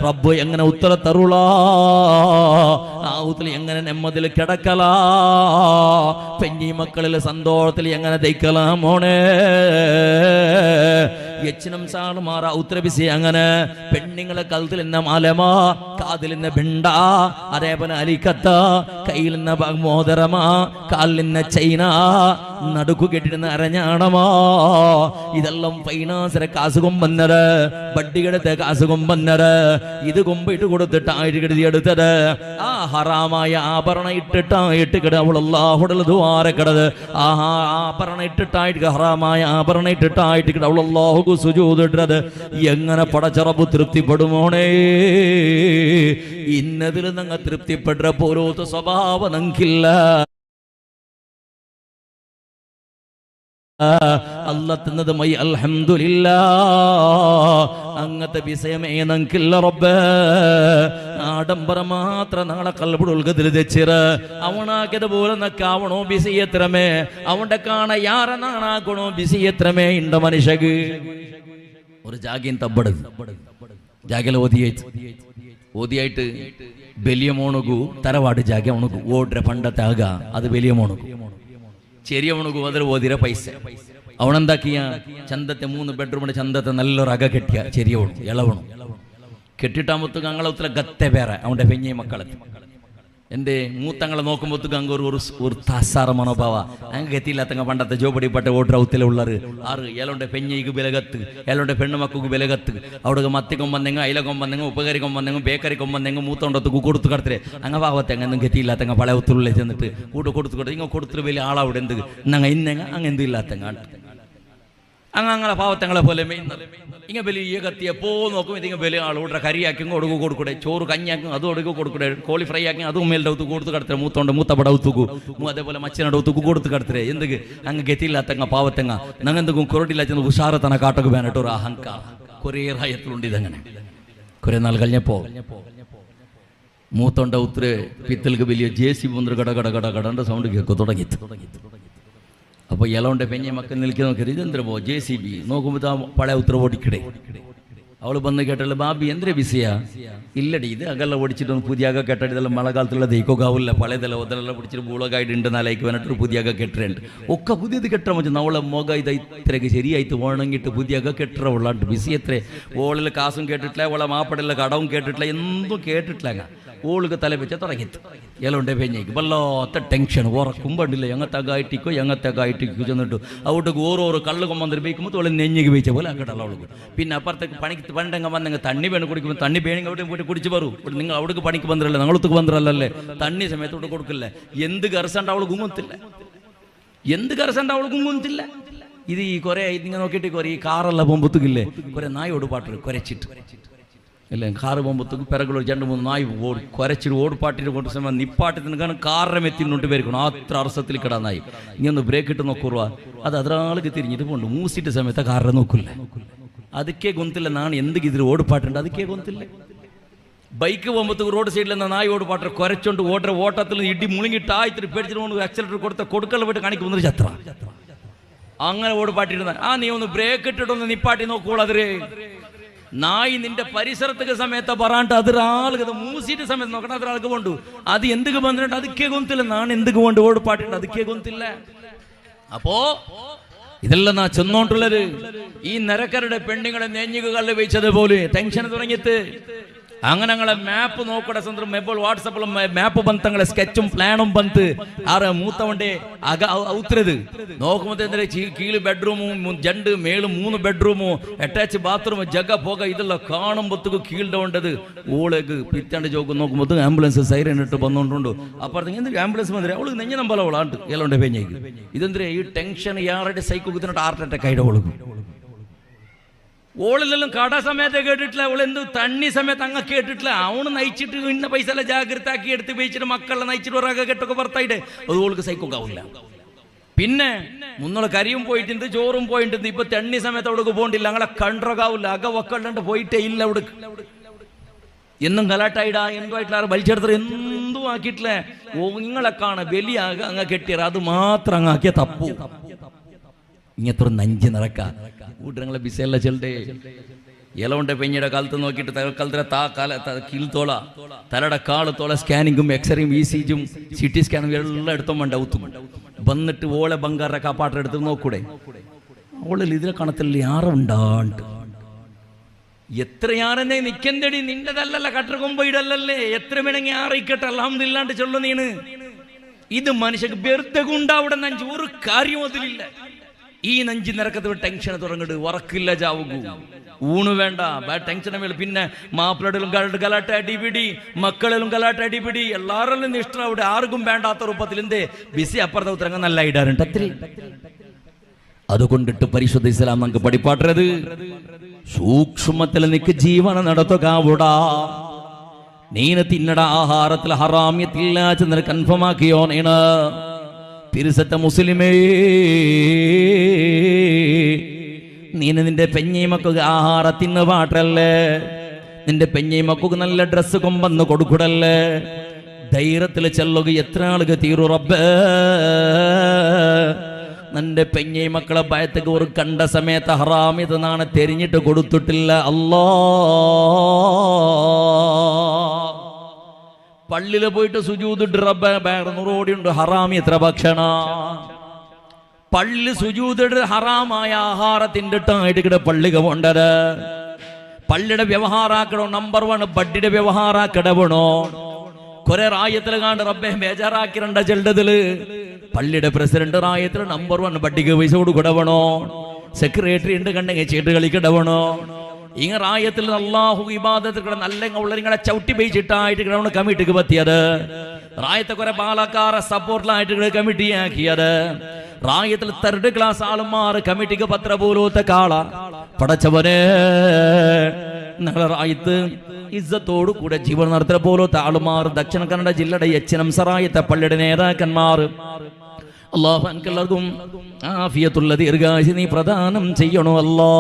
റബ്ബ് എങ്ങനെ ഉത്തര തരുളാ, ആ ഔത്തിൽ എങ്ങനെ നെമ്മതിൽ കിടക്കലാ, പെഞ്ഞി മക്കളിൽ സന്തോഷത്തിൽ എങ്ങനെ ദയിക്കലാം മോനെ. യച്ചിനം സാളുമാറ ഉത്തരബിസി അങ്ങനെ പെണ്ണുങ്ങളെ കഴുത്തിൽ നിന്ന് മാലമാ, കാതിൽ നിന്ന് ഭിണ്ട, അതേപോലെ അലിക്കത്ത, കയ്യിൽ നിന്ന് മോതിരമാ, കാലിൽ നിന്ന് ചൈന, നടുക്കു കെട്ടിടുന്ന അരഞ്ഞാണമാ. ഇതെല്ലാം ഫൈനാൻസിലെ കാസ് കൊമ്പന്നത്, ബഡ്ഡികെടുത്ത് കാസ് കൊമ്പന്നത്, ഇത് കൊമ്പിട്ട് കൊടുത്തിട്ടായിട്ട് കരുതി എടുത്തത്. ആ ഹറാമായ ആഭരണ ഇട്ടിട്ടായിട്ട് കിട അവളല്ലാഹുടൽ ദ്വാരക്കിടത്, ആ ആഭരണ ഇട്ടിട്ടായിട്ട് ഹറാമായ ആഭരണ ഇട്ടിട്ടായിട്ട് കിട അവളല്ലാഹു സുജൂദിട്ടത്. എങ്ങനെ പടച്ചറബ് തൃപ്തിപ്പെടുമോണേ. ഇന്നതിൽ നിങ്ങൾ തൃപ്തിപ്പെട്ട പോലത്തെ സ്വഭാവം നിങ്ങൾക്കില്ല. അല്ല തന്നത് മൈ അൽഹംദുലില്ലാ, അങ്ങത്തെ വിഷയമേ നിങ്ങൾക്കില്ല റബ്ബേ. ആഡംബരം മാത്രം നാളെ കൽബുൽഗതിൽ തെച്ചിറ് അവണാക്കിയത് പോലെ നക്കാവണോ ബിസി എത്രമേ, അവന്റെ കാണ യാറ നാണാക്കണോ ബിസി എത്രമേ ഇണ്ട മനുഷ്യക്ക്. ഒരു ജാഗ്യം തബ്ബടത് ജാഗ്യല ഓതിയായിട്ട് വലിയ മോണുകു തറവാട് ജാഗ്യ ഉണക്കു ഓട്ര പണ്ടത്തെ ആക അത് വലിയ മോണുകു ചെറിയവണക്ക് ಹೋದ್ರೆ ಓದಿರ പൈസ അവനെന്താക്കിയ ചന്തത്തെ 3 ബെഡ്റൂമിന്റെ ചന്തത്തെ നല്ലൊരു അക കെട്ടിയ ചെറിയവണു ഇളവണു കെട്ടിട്ടാകുമ്പോഴത്തേക്ക് ഞങ്ങളെ ഉത്തര ഗത്തെ പേര അവൻ്റെ പെഞ്ഞി മക്കളെ എൻ്റെ മൂത്തങ്ങളെ നോക്കുമ്പോഴത്തേക്ക് അങ്ങ് ഒരു താസാറ മനോഭാവ അങ്ങ് ഗത്തിയില്ലാത്തങ്ങ പണ്ടത്തെ ജോബടിപ്പെട്ട ഓട്രൗത്തിലെ ഉള്ളത് 6 ഏലോണ്ടെ പെഞ്ഞിക്ക് ബലകത്ത് ഏലോണ്ടെ പെണ്ണു മക്കൾക്ക് ബലകത്ത് അവിടെ മത്തിക്കൊമ്പന്നെങ്ങ അയിലക്കൊമ്പന്നെങ്ങ ഉപകരിക്കൊമ്പന്നെങ്ങ ബേക്കറിക്കൊമ്പന്നെങ്ങ മൂത്തോണ്ടത്തുക്ക് കൊടുത്തു കടത്തിരെ അങ്ങ് ഭാവത്തെ അങ്ങ് ഗത്തിയില്ലാത്തങ്ങ പഴയ ഉത്തുള്ളിൽ ചെന്നിട്ട് കൂട്ട് കൊടുത്തു ഇങ്ങ കൊടുത്തിട്ട് വലിയ ആളവിടെ എന്ത് ഞങ്ങൾ ഇന്നെങ്ങ അങ്ങ് എന്തും ഇല്ലാത്തങ്ങ അങ്ങനെ പാവത്തങ്ങളെ പോലെ ഇങ്ങനെ വലിയ കത്തിയെ നോക്കും ഇതിങ്ങനെ വലിയ ആളോടെ കരിയാക്കും ഒടുക്കു കൊടുക്കൂടെ ചോറ് കഞ്ഞാക്കും അതും ഒടുക്കു കൊടുക്കൂടെ കോളി ഫ്രൈ ആക്കി അതും മേലിൻ്റെ ഔത്തുക്ക് കൊടുത്ത് കിടത്തേ മൂത്തോണ്ട് മൂത്തപ്പട ഔത്തുക്കു അതേപോലെ മച്ചനോട് ഔത്തുക്ക് കൊടുത്ത് കിടത്തേ എന്തൊക്കെ അങ്ങ് ഗത്തിയില്ലാത്തങ്ങ പാവത്തങ്ങ ഞങ്ങൾ എന്തെങ്കിലും കുരട്ടില്ല ചെന്ന് ഉഷാറത്തന കാട്ടൊക്കെ വേണ്ടിട്ട് ഒരു അഹങ്കാരം കുറേ റായത്തിലുണ്ട് ഇതങ്ങനെ കുറേ നാൾ കഴിഞ്ഞപ്പോ മൂത്തോണ്ട ഉത്തര പിത്തൽക്ക് വലിയ JCB വന്നിട്ട് കട കട കട കടന്റെ സൗണ്ട് കേൾക്കും തുടങ്ങി അപ്പോൾ ഇളവൻ്റെ പെഞ്ഞ മക്കൾ നിൽക്കുന്ന നോക്കിയത് ഇതെന്തരപ്പോ JCB നോക്കുമ്പോൾ പഴയ ഉത്തര ഓടിക്കിടേ അവൾ വന്ന് കേട്ടല്ലോ ബാബി എന്തിനാ ബിസിയാ ഇല്ലടി ഇത് അകലെല്ലാം ഓടിച്ചിട്ടൊന്ന് പുതിയ അക കെട്ടടി ഇതെല്ലാം മഴക്കാലത്തുള്ള ദൈക്കൊക്കെ ആവില്ല പഴയതെല്ലാം ഒതെല്ലാം പിടിച്ചിട്ട് ബൂളകായിട്ട് ഉണ്ട് നാലേക്ക് വന്നിട്ട് പുതിയ അക കെട്ടിട്ടുണ്ട് ഒക്കെ പുതിയത് കെട്ടാൻ പറ്റും നമ്മളെ മുഖ ഇത് ഇത്രയൊക്കെ ശരിയായിട്ട് ഉണങ്ങിയിട്ട് പുതിയ അക കെട്ടറ ഉള്ളാണ്ട് ബിസി എത്രേ ഓളിൽ കാസും കേട്ടിട്ടില്ല ഓളെ മാപ്പടല്ല കടവും കേട്ടിട്ടില്ല എന്തും കേട്ടിട്ടില്ല ഓൾക്ക് തല വെച്ച തുടങ്ങിത്ത് ഇലവുണ്ടെ പെഞ്ഞേക്ക് വല്ലാത്ത ടെൻഷൻ ഉറക്കും പണ്ടില്ല എങ്ങത്തകായിട്ടിക്കോ ചെന്നിട്ടു അവിടെ ഓരോരോ കള്ള് കൊമ്പന്തിരി ബേക്കുമ്പോൾ തോളെ നെഞ്ഞിക്ക് വെച്ച പോലെ ആക്കട്ടല്ല അവൾക്ക് പിന്നെ അപ്പുറത്തേക്ക് പണിക്ക് പണ്ടെങ്കിൽ വന്നെങ്കിൽ തണ്ണി വേണം കുടിക്കുമ്പോൾ തണ്ണി വേണമെങ്കിൽ അവിടെ പോയിട്ട് കുടിച്ച് പറൂ നിങ്ങൾ അവിടേക്ക് പണിക്ക് വന്നിരല്ലേ ഞങ്ങളൊത്തുക്ക് വന്നിരല്ലേ തണ്ണി സമയത്തോട്ട് കൊടുക്കില്ല എന്ത് കരസണ്ട അവൾ കുങ്ങത്തില്ല എന്ത് കരസണ്ട അവൾ കുങ്ങത്തില്ല ഇത് ഈ കുറെ ഇങ്ങനെ നോക്കിയിട്ട് കുറെ ഈ കാറെല്ലാം പോകുമ്പോഴത്തേക്കില്ലേ കുറെ നായോട് പാട്ട് കുരച്ചിട്ട് അല്ലേ കാറ് പോകുമ്പോഴത്തേക്ക് പിറകുള്ള 2-3 നായ് കുരച്ചിട്ട് ഓടുപാട്ടിട്ട് കൊണ്ട് സമയം നിപ്പാട്ടത്തിന് കാറിനെ മെത്തിനോട്ട് പേരിക്കണം അത്ര അർസത്തിൽ കിടാന്നായി ഇങ്ങനെ ബ്രേക്ക് ഇട്ട് നോക്കുക അത് അതിരാൾക്ക് തിരിഞ്ഞിട്ട് പോണ്ട് മൂസിട്ട് സമയത്ത് കാറിനെ നോക്കില്ല ಅದಕ್ಕೆ ಗೊಂತಿಲ್ಲ ನಾನು ಎಂದಿಗಿದ್ರು ಓಡುಪಾಟುಂಟು ಅದಕ್ಕೆ ಗೊಂತಿಲ್ಲ ബൈക്ക് പോകുമ്പോഴത്തേക്ക് റോഡ് സൈഡിൽ നിന്ന് നായി ഓടുപാട്ട് കുരച്ചോണ്ട് ഓട്ടത്തിൽ ഇടി മുളുങ്ങിട്ട് ആയിത്തിരി പേടിച്ചിട്ട് ആക്സിലേറ്റർ കൊടുക്കൽ പോയിട്ട് കാണിക്ക് വന്നൊരു ചത്ര അങ്ങനെ ഓടുപാട്ടിരുന്ന നീ ഒന്ന് ബ്രേക്ക് ഇട്ടിട്ടൊന്ന് നിപ്പാട്ടി നോക്കോളൂ അതിര് നായി നിന്റെ പരിസരത്തേക്ക് സമയത്ത് പറയാണ്ട് അതിരാൾക്ക് മൂസിട്ട് സമയത്ത് നോക്കണം അതിരാൾക്ക് കൊണ്ടു അത് എന്തൊക്കെ വന്നിട്ട് ಅದಕ್ಕೆ ಗೊಂತಿಲ್ಲ ನಾನು എന്തൊക്കെ കൊണ്ട് ഓടുപാട്ടുണ്ട് ಅದಕ್ಕೆ ಗೊಂತಿಲ್ಲ അപ്പോ ഇതെല്ലാം നാ ചെന്നോണ്ടുള്ളത് ഈ നരക്കരുടെ പെണ്ണുങ്ങളെ നെഞ്ഞുകകളിൽ വെച്ചതുപോലെ ടെൻഷൻ തുടങ്ങിയിട്ട് അങ്ങനെ ഞങ്ങളെ മാപ്പ് നോക്കട സന്ദർഭം എപ്പോൾ വാട്സപ്പിലും മാപ്പ് ബന്ധങ്ങളെ സ്കെച്ചും പ്ലാനും ബന്ത് ആറ് മൂത്തവന്റെ ഔത്തരത് നോക്കുമ്പോൾ കീഴ് ബെഡ്റൂമും ജണ്ട് മേളും 3 ബെഡ്റൂമും അറ്റാച്ച് ബാത്റൂം ജഗ പോക ഇതെല്ലാം കാണുമ്പോഴത്തേക്ക് കീഴിൻ്റെ വേണ്ടത് ഓളേക്ക് പിറ്റാണ്ട് ചോക്ക് നോക്കുമ്പോൾ ആംബുലൻസ് സൈറൻ ഇട്ട് വന്നുകൊണ്ടുണ്ട് അപ്പുറത്തേക്ക് എന്തൊരു ആംബുലൻസ് വന്നിട്ട് അവൾക്ക് നെഞ്ഞ നമ്പല അവളാണ്ട് ഏലോണ്ട് പെഞ്ഞേക്ക് ഇതെന്തിനാ ഈ ടെൻഷൻ യാരുടെ സൈക്കുത്തിനോട്ട് ഹാർട്ട് അറ്റാക്ക് ആയിട്ട് അവൾക്ക് ഓളിലെല്ലാം കട സമയത്ത് കേട്ടിട്ടില്ല അവൾ എന്ത് തണ്ണി സമയത്ത് അങ്ങ് കേട്ടിട്ടില്ല അവണ് നയിച്ചിട്ട് ഇന്ന പൈസ എല്ലാം ജാഗ്രത ആക്കി എടുത്ത് വെച്ചിട്ട് മക്കളെ നയിച്ചിട്ട് ഒരാകെ കെട്ടൊക്കെ പുറത്തായിട്ട് അത് ഓൾക്ക് സൈക്കൊക്കെ ആവില്ല പിന്നെ മുന്നുള്ള കരിയും പോയിട്ടുണ്ട് ചോറും പോയിട്ടുണ്ട് ഇപ്പൊ തണ്ണി സമയത്ത് അവിടേക്ക് പോകണ്ടില്ല ഞങ്ങളെ കണ്ടൊക്കാവില്ല അക വക്കണ്ട് പോയിട്ടേ ഇല്ല അവിടെ എന്നും കലാട്ടായിടാ എന്തുമായിട്ടില്ല വലിച്ചെടുത്ത എന്തും ആക്കിയിട്ടില്ല നിങ്ങളെ കാണ വലിയാക അങ്ങ് കെട്ടിയത് അത് മാത്രം അങ്ങാക്കിയ തപ്പു ഇങ്ങനത്തെ ഒരു നഞ്ച് നിറക്ക കൂട്ടങ്ങളെ ബിസല്ല ചെല്ലട്ടെ ഇലവുണ്ടെ പെഞ്ഞയുടെ കാലത്ത് നോക്കിയിട്ട് കാലത്തെ കീഴ്ത്തോള തലയുടെ കാളത്തോള സ്കാനിങ്ങും എക്സ്റേയും ECGയും CT സ്കാനും എല്ലാം എടുത്തും വേണ്ട ഔത്തും വന്നിട്ട് ഓളെ ബംഗാറെ കാപ്പാട്ടം എടുത്ത് നോക്കൂടെ ഓളിൽ ഇതിലെ കണത്തിൽ ആറുണ്ടാണ്ട് എത്രയാണെന്നെ നിക്കണ്ടടി നിന്റെതല്ലല്ല കട്ടകൊമ്പയിടല്ലേ എത്ര വേണമെങ്കിൽ ആറിക്കട്ടെ അൽഹംദുലില്ലാണ്ട് ചൊല്ലു നീണ് ഇത് മനുഷ്യക്ക് വെറുതെ കൊണ്ടാവിടെ നഞ്ച് ഒരു കാര്യം അതിലില്ല ഈ നഞ്ചി നിരക്കത്ത് ടെൻഷൻ തുടങ്ങിട്ട് ഉറക്കില്ല ചാവുകൂ ഊണ് വേണ്ട ടെൻഷനെ മേലെ പിന്നെ മാപ്പിളയിലും ഗലാട്ട അടിപിടി മക്കളിലും ഗലാട്ട അടിപിടി എല്ലാവരും ഇഷ്ടം അവിടെ ആർക്കും വേണ്ടാത്ത രൂപത്തിൽ എന്തേ ബിസി അപ്പുറത്തെ ഉത്തരങ്ങൾ നല്ല ഇടാറുണ്ട് അത്രേ അതുകൊണ്ടിട്ട് പരിശുദ്ധ ഇസ്ലാം നമുക്ക് പഠിപ്പാട്ടത് സൂക്ഷ്മത്തിൽ നിക്ക് ജീവന നടത്തുകാവൂടാ നീന തിന്നട ആഹാരത്തിൽ ഹറാമ്യത്തില്ല ചെന്ന് കൺഫേം ആക്കിയോ നീണ തിരുസത്ത മുസ്ലിമേ നീന് നിന്റെ പെഞ്ഞൈമക്കൊക്കെ ആഹാരത്തിന് പാട്ടല്ലേ നിന്റെ പെഞ്ഞൈമക്കൊക്കെ നല്ല ഡ്രസ്സ് കൊമ്പന്ന് കൊടുക്കൂടല്ലേ ധൈര്യത്തിൽ ചെല്ലുക എത്ര ആളുകൾ തീരു റബ്ബേ നിന്റെ പെഞ്ഞൈമക്കളെ ഭയത്തേക്ക് ഒരു കണ്ട സമയത്ത് ഹറാം ഇതെന്നാണ് തെരിഞ്ഞിട്ട് കൊടുത്തിട്ടില്ല അല്ലാ പള്ളിയിൽ പോയിട്ട് സുജൂദിട്ട് റബ്ബേ 100 കോടിയുണ്ട് ഹറാമി എത്ര ഭക്ഷണ പള്ളി സുജൂദ് ഹറാമായ ആഹാരത്തിന്റെ ഇട്ടായിട്ട് പള്ളിക കൊണ്ടത് പള്ളിയുടെ വ്യവഹാരാക്കണോ. നമ്പർ 1 ബഡ്ഡിയുടെ വ്യവഹാരാക്കടവണോ. കുറെ റായത്തിൽ കാണ്ട് റബ്ബെ ബേജാറാക്കിരണ്ട ചെല്ലതില് പള്ളിയുടെ പ്രസിഡന്റ് റായത്തിൽ നമ്പർ 1 ബഡ്ഡിക്ക് പൈസ കൊടുക്കടവണോ. സെക്രട്ടറി ഉണ്ട് കണ്ടെങ്കിൽ ചീട്ട് കളിക്കടവണോ. ഇങ്ങ റായത്തിൽ അള്ളാഹു ഇബാദത്തിൽ നല്ല ഉള്ളങ്ങളെ ചവിട്ടി പയിച്ചിട്ടായിട്ട് കിടവണ കമ്മിറ്റിക്ക് പറ്റിയത്. റായത്തെ കുറെ പാലക്കാരെ സപ്പോർട്ടിലായിട്ട് കമ്മിറ്റിയാക്കിയത്. റായത്തിൽ 3rd ക്ലാസ് ആളുമാർ കമ്മിറ്റിക്ക് പത്ര പോലത്തെ കാള പടച്ചവനെ. ഞങ്ങളെ റായത്ത് ഇസ്സത്തോടു കൂടെ ജീവൻ നടത്തുന്ന പോലത്തെ ആളുമാർ ദക്ഷിണ കന്നഡ ജില്ലയുടെ എച്ചനം സറായത്തെ പള്ളിയുടെ നേതാക്കന്മാർ അല്ലാഹു അൻകല്ലർക്കും ആഫിയത്തുള്ള ദീർഘായുസ്സ് നീ പ്രദാനം ചെയ്യണോ അല്ലാഹ്.